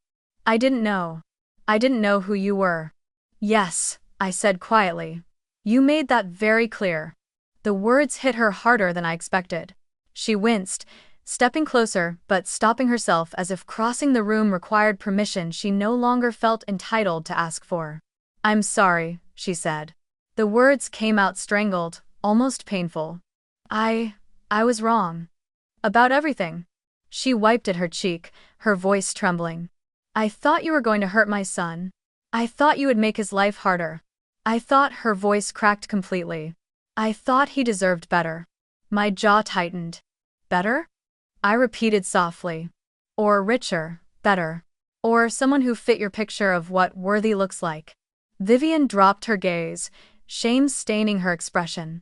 "I didn't know. I didn't know who you were." "Yes," I said quietly. "You made that very clear." The words hit her harder than I expected. She winced, stepping closer but stopping herself as if crossing the room required permission she no longer felt entitled to ask for. "I'm sorry," she said. The words came out strangled, almost painful. I was wrong. About everything." She wiped at her cheek, her voice trembling. "I thought you were going to hurt my son." I thought you would make his life harder. I thought her voice cracked completely. I thought he deserved better. My jaw tightened. Better? I repeated softly. Or richer, better. Or someone who fit your picture of what worthy looks like. Vivian dropped her gaze, shame staining her expression.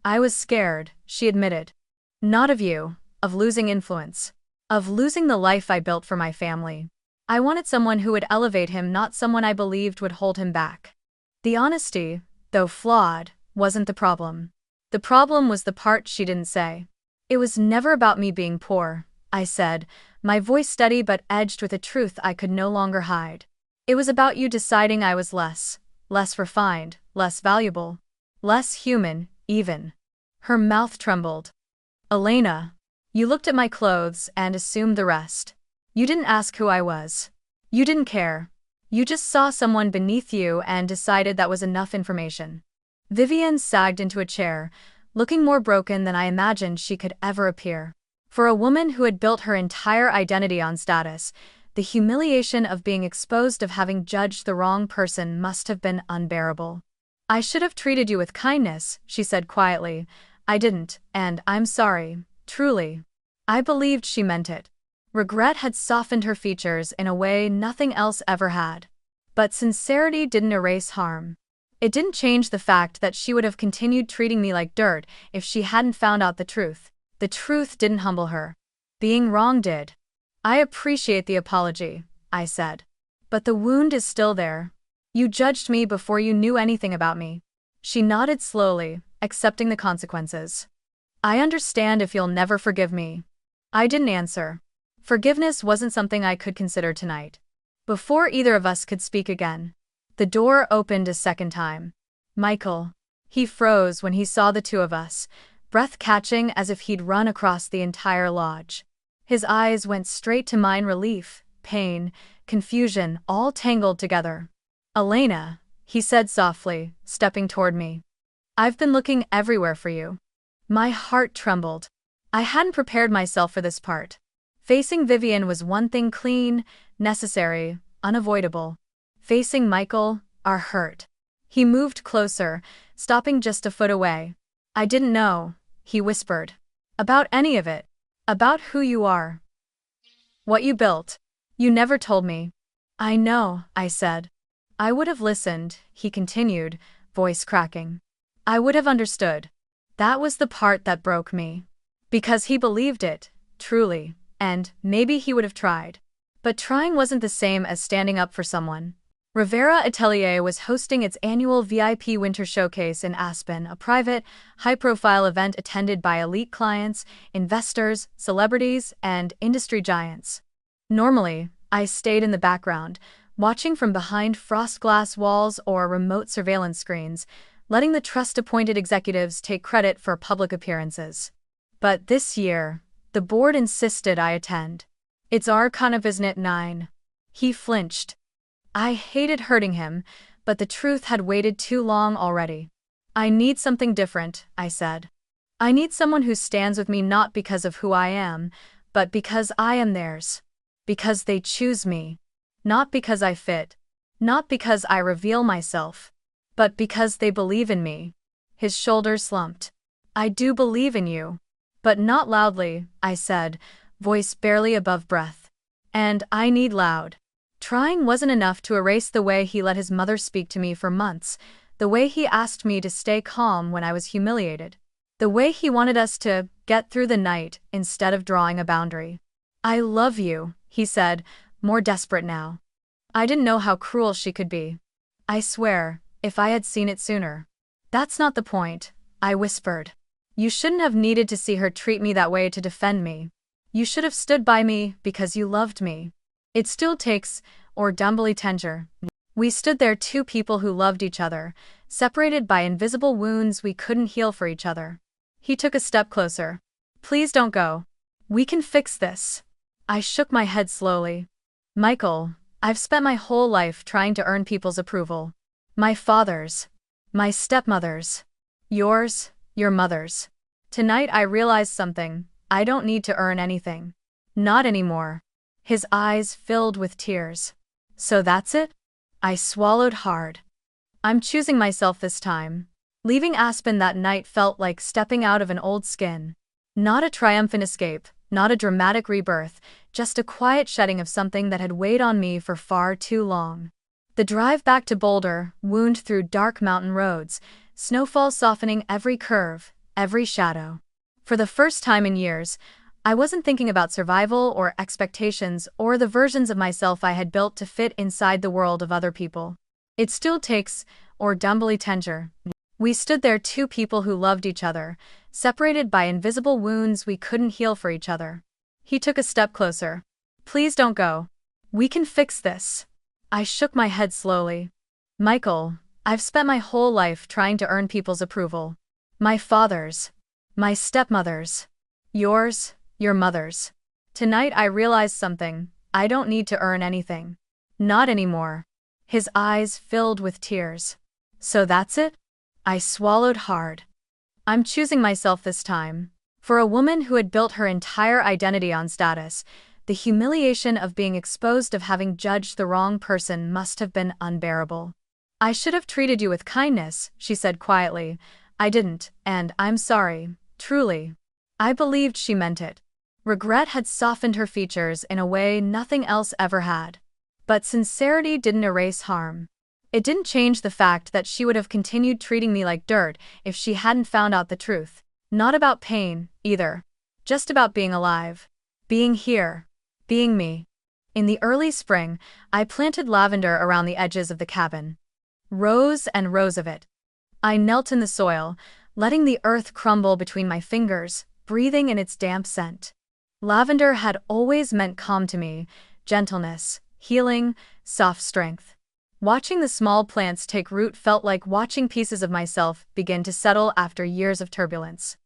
I was scared, she admitted. Not of you, of losing influence. Of losing the life I built for my family. I wanted someone who would elevate him, not someone I believed would hold him back. The honesty, though flawed, wasn't the problem. The problem was the part she didn't say. It was never about me being poor, I said, my voice steady but edged with a truth I could no longer hide. It was about you deciding I was less refined, less valuable, less human, even. Her mouth trembled. Elena, you looked at my clothes and assumed the rest. You didn't ask who I was. You didn't care. You just saw someone beneath you and decided that was enough information. Vivian sagged into a chair, looking more broken than I imagined she could ever appear. For a woman who had built her entire identity on status, the humiliation of being exposed of having judged the wrong person must have been unbearable. I should have treated you with kindness, she said quietly. I didn't, and I'm sorry, truly. I believed she meant it. Regret had softened her features in a way nothing else ever had. But sincerity didn't erase harm. It didn't change the fact that she would have continued treating me like dirt if she hadn't found out the truth. The truth didn't humble her. Being wrong did. I appreciate the apology, I said. But the wound is still there. You judged me before you knew anything about me. She nodded slowly, accepting the consequences. I understand if you'll never forgive me. I didn't answer. Forgiveness wasn't something I could consider tonight. Before either of us could speak again, the door opened a second time. Michael. He froze when he saw the two of us, breath catching as if he'd run across the entire lodge. His eyes went straight to mine, relief, pain, confusion, all tangled together. Elena, he said softly, stepping toward me. I've been looking everywhere for you. My heart trembled. I hadn't prepared myself for this part. Facing Vivian was one thing, clean, necessary, unavoidable. Facing Michael, our hurt. He moved closer, stopping just a foot away. I didn't know, he whispered. About any of it. About who you are. What you built. You never told me. I know, I said. I would have listened, he continued, voice cracking. I would have understood. That was the part that broke me. Because he believed it, truly, and maybe he would have tried. But trying wasn't the same as standing up for someone. Rivera Atelier was hosting its annual VIP Winter Showcase in Aspen, a private, high-profile event attended by elite clients, investors, celebrities, and industry giants. Normally, I stayed in the background, watching from behind frosted glass walls or remote surveillance screens, letting the trust-appointed executives take credit for public appearances. But this year, the board insisted I attend. It's our kind of, isn't it? 9. He flinched. I hated hurting him, but the truth had waited too long already. I need something different, I said. I need someone who stands with me not because of who I am, but because I am theirs. Because they choose me. Not because I fit. Not because I reveal myself. But because they believe in me. His shoulders slumped. I do believe in you. But not loudly, I said, voice barely above breath. And I need loud. Trying wasn't enough to erase the way he let his mother speak to me for months, the way he asked me to stay calm when I was humiliated, the way he wanted us to get through the night instead of drawing a boundary. I love you, he said, more desperate now. I didn't know how cruel she could be. I swear, if I had seen it sooner. That's not the point, I whispered. You shouldn't have needed to see her treat me that way to defend me. You should have stood by me because you loved me. It still takes, or dumbly tender. We stood there, two people who loved each other, separated by invisible wounds we couldn't heal for each other. He took a step closer. Please don't go. We can fix this. I shook my head slowly. Michael, I've spent my whole life trying to earn people's approval. My father's. My stepmother's. Yours, your mother's. Tonight I realized something. I don't need to earn anything. Not anymore. His eyes filled with tears. So that's it? I swallowed hard. I'm choosing myself this time. Leaving Aspen that night felt like stepping out of an old skin. Not a triumphant escape, not a dramatic rebirth, just a quiet shedding of something that had weighed on me for far too long. The drive back to Boulder wound through dark mountain roads, snowfall softening every curve, every shadow. For the first time in years, I wasn't thinking about survival or expectations or the versions of myself I had built to fit inside the world of other people. It still takes, or dumbly tender. We stood there, two people who loved each other, separated by invisible wounds we couldn't heal for each other. He took a step closer. Please don't go. We can fix this. I shook my head slowly. Michael, I've spent my whole life trying to earn people's approval. My father's. My stepmother's. Yours, your mother's. Tonight I realized something. I don't need to earn anything. Not anymore. His eyes filled with tears. So that's it? I swallowed hard. I'm choosing myself this time. For a woman who had built her entire identity on status, the humiliation of being exposed of having judged the wrong person must have been unbearable. I should have treated you with kindness, she said quietly. I didn't, and I'm sorry, truly. I believed she meant it. Regret had softened her features in a way nothing else ever had. But sincerity didn't erase harm. It didn't change the fact that she would have continued treating me like dirt if she hadn't found out the truth. Not about pain, either. Just about being alive. Being here. Being me. In the early spring, I planted lavender around the edges of the cabin. Rows and rows of it. I knelt in the soil, letting the earth crumble between my fingers, breathing in its damp scent. Lavender had always meant calm to me, gentleness, healing, soft strength. Watching the small plants take root felt like watching pieces of myself begin to settle after years of turbulence.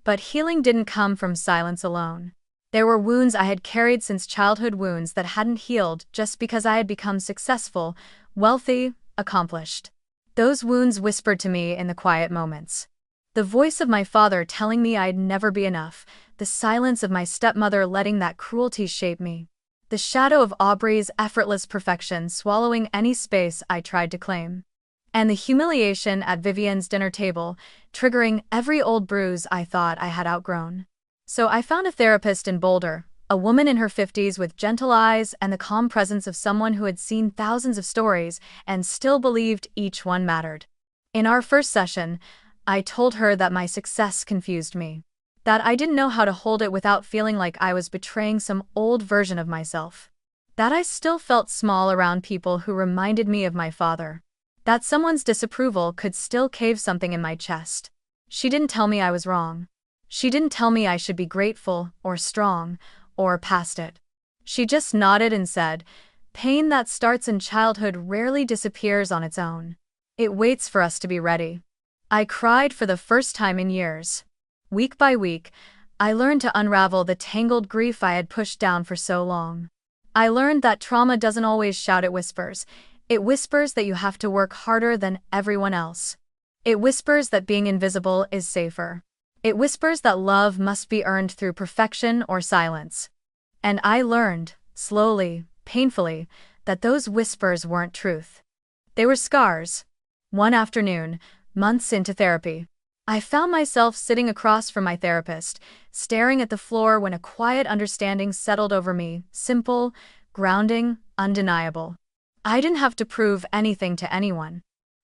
But healing didn't come from silence alone. There were wounds I had carried since childhood, wounds that hadn't healed just because I had become successful, wealthy, accomplished. Those wounds whispered to me in the quiet moments. The voice of my father telling me I'd never be enough, the silence of my stepmother letting that cruelty shape me. The shadow of Aubrey's effortless perfection swallowing any space I tried to claim. And the humiliation at Vivian's dinner table, triggering every old bruise I thought I had outgrown. So I found a therapist in Boulder, a woman in her 50s with gentle eyes and the calm presence of someone who had seen thousands of stories and still believed each one mattered. In our first session, I told her that my success confused me. That I didn't know how to hold it without feeling like I was betraying some old version of myself. That I still felt small around people who reminded me of my father. That someone's disapproval could still cave something in my chest. She didn't tell me I was wrong. She didn't tell me I should be grateful, or strong, or past it. She just nodded and said, "Pain that starts in childhood rarely disappears on its own. It waits for us to be ready." I cried for the first time in years. Week by week, I learned to unravel the tangled grief I had pushed down for so long. I learned that trauma doesn't always shout, it whispers. It whispers that you have to work harder than everyone else. It whispers that being invisible is safer. It whispers that love must be earned through perfection or silence. And I learned, slowly, painfully, that those whispers weren't truth. They were scars. One afternoon, months into therapy, I found myself sitting across from my therapist, staring at the floor when a quiet understanding settled over me, simple, grounding, undeniable. I didn't have to prove anything to anyone.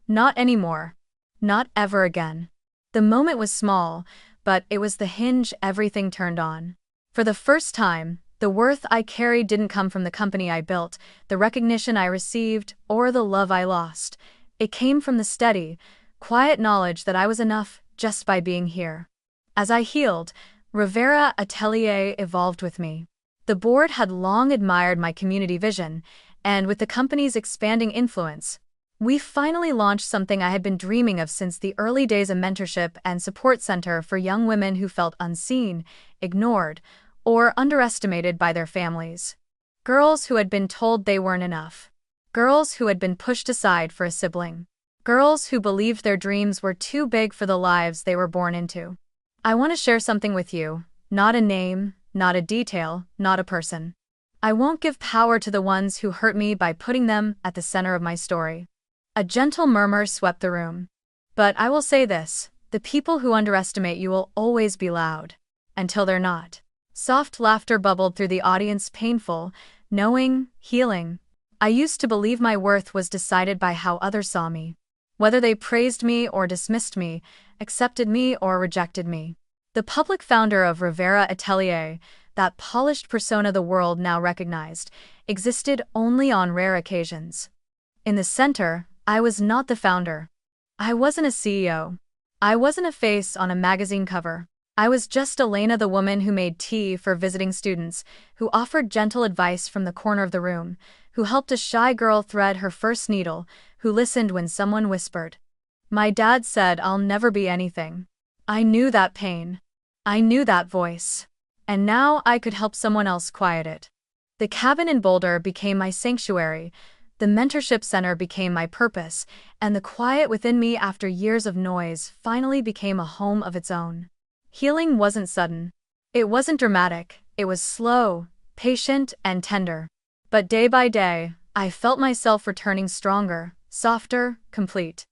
Not anymore. Not ever again. The moment was small, but it was the hinge everything turned on. For the first time, the worth I carried didn't come from the company I built, the recognition I received, or the love I lost. It came from the steady, quiet knowledge that I was enough just by being here. As I healed, Rivera Atelier evolved with me. The board had long admired my community vision, and with the company's expanding influence, we finally launched something I had been dreaming of since the early days, a mentorship and support center for young women who felt unseen, ignored, or underestimated by their families. Girls who had been told they weren't enough. Girls who had been pushed aside for a sibling. Girls who believed their dreams were too big for the lives they were born into. I want to share something with you, not a name, not a detail, not a person. I won't give power to the ones who hurt me by putting them at the center of my story. A gentle murmur swept the room. But I will say this, the people who underestimate you will always be loud. Until they're not. Soft laughter bubbled through the audience, painful, knowing, healing. I used to believe my worth was decided by how others saw me. Whether they praised me or dismissed me, accepted me or rejected me. The public founder of Rivera Atelier, that polished persona the world now recognized, existed only on rare occasions. In the center, I was not the founder. I wasn't a CEO. I wasn't a face on a magazine cover. I was just Elena, the woman who made tea for visiting students, who offered gentle advice from the corner of the room, who helped a shy girl thread her first needle, who listened when someone whispered. My dad said I'll never be anything. I knew that pain. I knew that voice. And now I could help someone else quiet it. The cabin in Boulder became my sanctuary, the mentorship center became my purpose, and the quiet within me after years of noise finally became a home of its own. Healing wasn't sudden. It wasn't dramatic, it was slow, patient, and tender. But day by day, I felt myself returning stronger, softer, complete.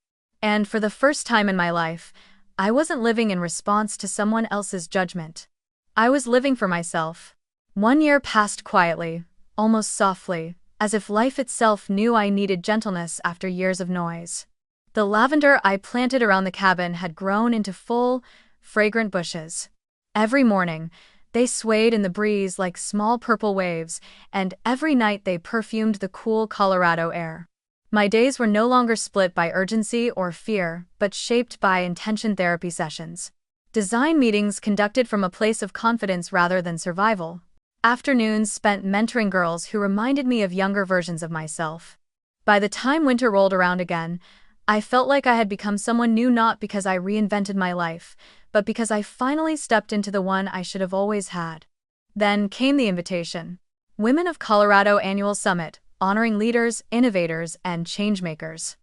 And for the first time in my life, I wasn't living in response to someone else's judgment. I was living for myself. 1 year passed quietly, almost softly, as if life itself knew I needed gentleness after years of noise. The lavender I planted around the cabin had grown into full, fragrant bushes. Every morning, they swayed in the breeze like small purple waves, and every night they perfumed the cool Colorado air. My days were no longer split by urgency or fear, but shaped by intention. Therapy sessions. Design meetings conducted from a place of confidence rather than survival. Afternoons spent mentoring girls who reminded me of younger versions of myself. By the time winter rolled around again, I felt like I had become someone new, not because I reinvented my life, but because I finally stepped into the one I should have always had. Then came the invitation. Women of Colorado Annual Summit, honoring leaders, innovators, and changemakers.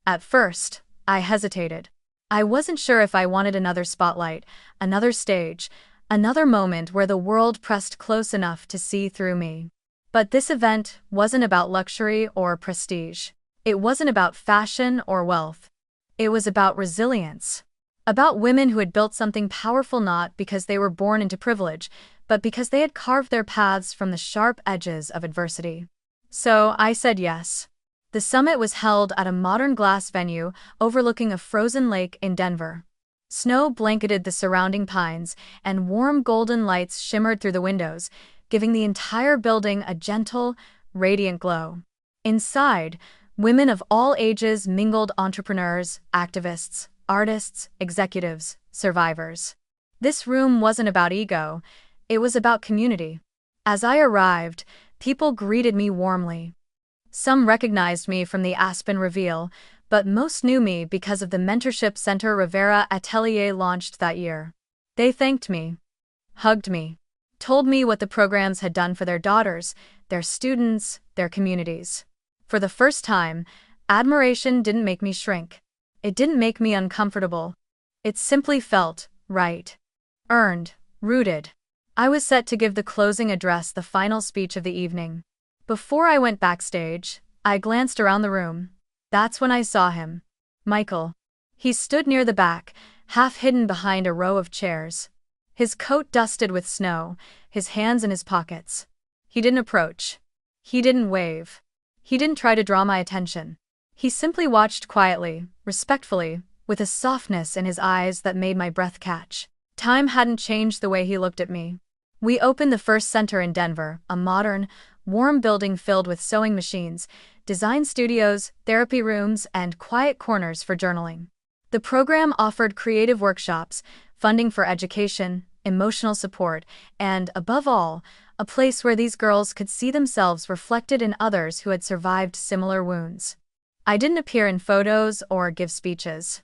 At first, I hesitated. I wasn't sure if I wanted another spotlight, another stage, another moment where the world pressed close enough to see through me. But this event wasn't about luxury or prestige. It wasn't about fashion or wealth. It was about resilience. About women who had built something powerful not because they were born into privilege, but because they had carved their paths from the sharp edges of adversity. So I said yes. The summit was held at a modern glass venue overlooking a frozen lake in Denver. Snow blanketed the surrounding pines, and warm golden lights shimmered through the windows, giving the entire building a gentle, radiant glow. Inside, women of all ages mingled: entrepreneurs, activists, artists, executives, survivors. This room wasn't about ego, it was about community. As I arrived, people greeted me warmly. Some recognized me from the Aspen reveal, but most knew me because of the mentorship center Rivera Atelier launched that year. They thanked me, hugged me, told me what the programs had done for their daughters, their students, their communities. For the first time, admiration didn't make me shrink. It didn't make me uncomfortable. It simply felt right. Earned, rooted. I was set to give the closing address, the final speech of the evening. Before I went backstage, I glanced around the room. That's when I saw him. Michael. He stood near the back, half hidden behind a row of chairs. His coat dusted with snow, his hands in his pockets. He didn't approach. He didn't wave. He didn't try to draw my attention. He simply watched quietly, respectfully, with a softness in his eyes that made my breath catch. Time hadn't changed the way he looked at me. We opened the first center in Denver, a modern, warm building filled with sewing machines, design studios, therapy rooms, and quiet corners for journaling. The program offered creative workshops, funding for education, emotional support, and, above all, a place where these girls could see themselves reflected in others who had survived similar wounds. I didn't appear in photos or give speeches.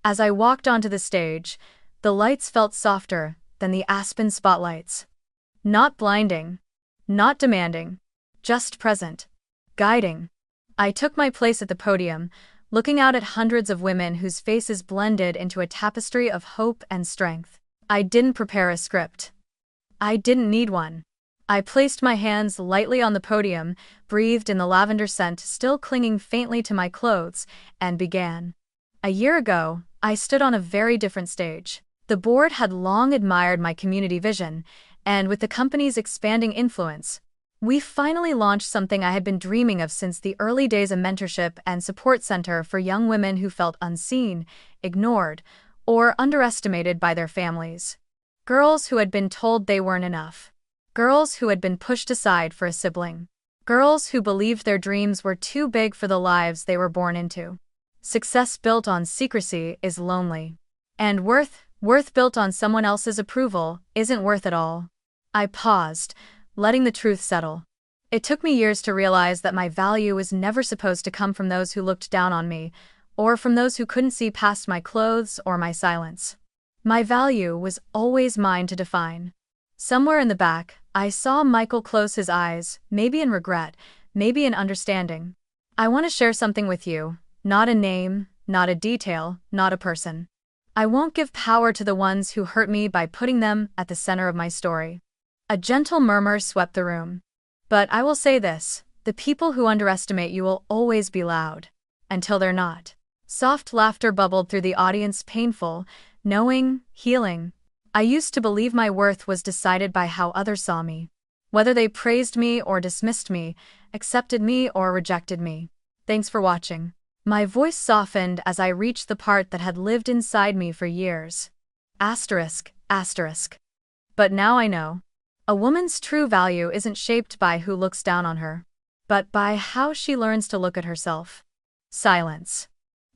As I walked onto the stage, the lights felt softer than the Aspen spotlights. Not blinding, not demanding, just present, guiding. I took my place at the podium, looking out at hundreds of women whose faces blended into a tapestry of hope and strength. I didn't prepare a script. I didn't need one. I placed my hands lightly on the podium, breathed in the lavender scent still clinging faintly to my clothes, and began. A year ago, I stood on a very different stage. The board had long admired my community vision, and with the company's expanding influence, we finally launched something I had been dreaming of since the early days: a mentorship and support center for young women who felt unseen, ignored, or underestimated by their families. Girls who had been told they weren't enough. Girls who had been pushed aside for a sibling. Girls who believed their dreams were too big for the lives they were born into. Success built on secrecy is lonely. And worth built on someone else's approval isn't worth it all. I paused, letting the truth settle. It took me years to realize that my value was never supposed to come from those who looked down on me, or from those who couldn't see past my clothes or my silence. My value was always mine to define. Somewhere in the back, I saw Michael close his eyes, maybe in regret, maybe in understanding. I want to share something with you, not a name, not a detail, not a person. I won't give power to the ones who hurt me by putting them at the center of my story. A gentle murmur swept the room. But I will say this: the people who underestimate you will always be loud. Until they're not. Soft laughter bubbled through the audience, painful, knowing, healing. I used to believe my worth was decided by how others saw me. Whether they praised me or dismissed me, accepted me or rejected me. Thanks for watching. My voice softened as I reached the part that had lived inside me for years. Asterisk, asterisk. But now I know. A woman's true value isn't shaped by who looks down on her, but by how she learns to look at herself. Silence.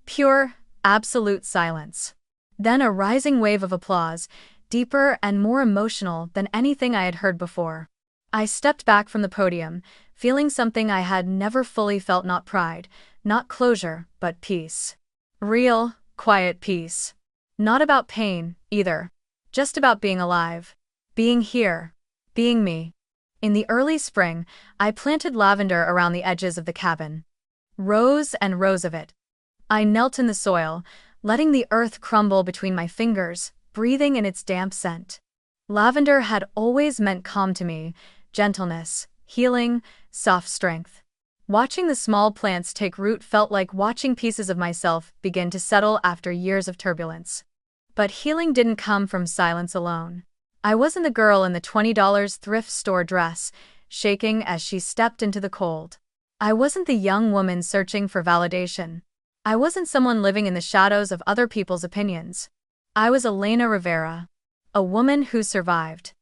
Pure, absolute silence. Then a rising wave of applause, deeper and more emotional than anything I had heard before. I stepped back from the podium, feeling something I had never fully felt: not pride, not closure, but peace. Real, quiet peace. Not about pain, either. Just about being alive. Being here. Being me. In the early spring, I planted lavender around the edges of the cabin. Rows and rows of it. I knelt in the soil, letting the earth crumble between my fingers, breathing in its damp scent. Lavender had always meant calm to me: gentleness, healing, soft strength. Watching the small plants take root felt like watching pieces of myself begin to settle after years of turbulence. But healing didn't come from silence alone. I wasn't the girl in the $20 thrift store dress, shaking as she stepped into the cold. I wasn't the young woman searching for validation. I wasn't someone living in the shadows of other people's opinions. I was Elena Rivera. A woman who survived.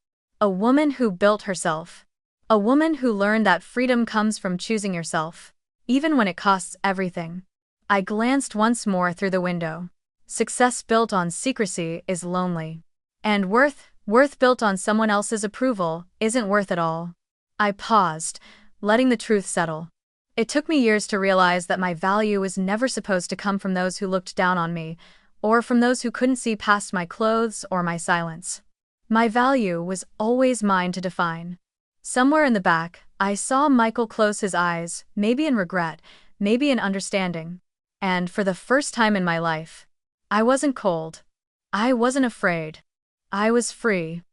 A woman who built herself. A woman who learned that freedom comes from choosing yourself, even when it costs everything. I glanced once more through the window. Success built on secrecy is lonely. And worth built on someone else's approval isn't worth it all. I paused, letting the truth settle. It took me years to realize that my value was never supposed to come from those who looked down on me, or from those who couldn't see past my clothes or my silence. My value was always mine to define. Somewhere in the back, I saw Michael close his eyes, maybe in regret, maybe in understanding. And for the first time in my life, I wasn't cold. I wasn't afraid. I was free.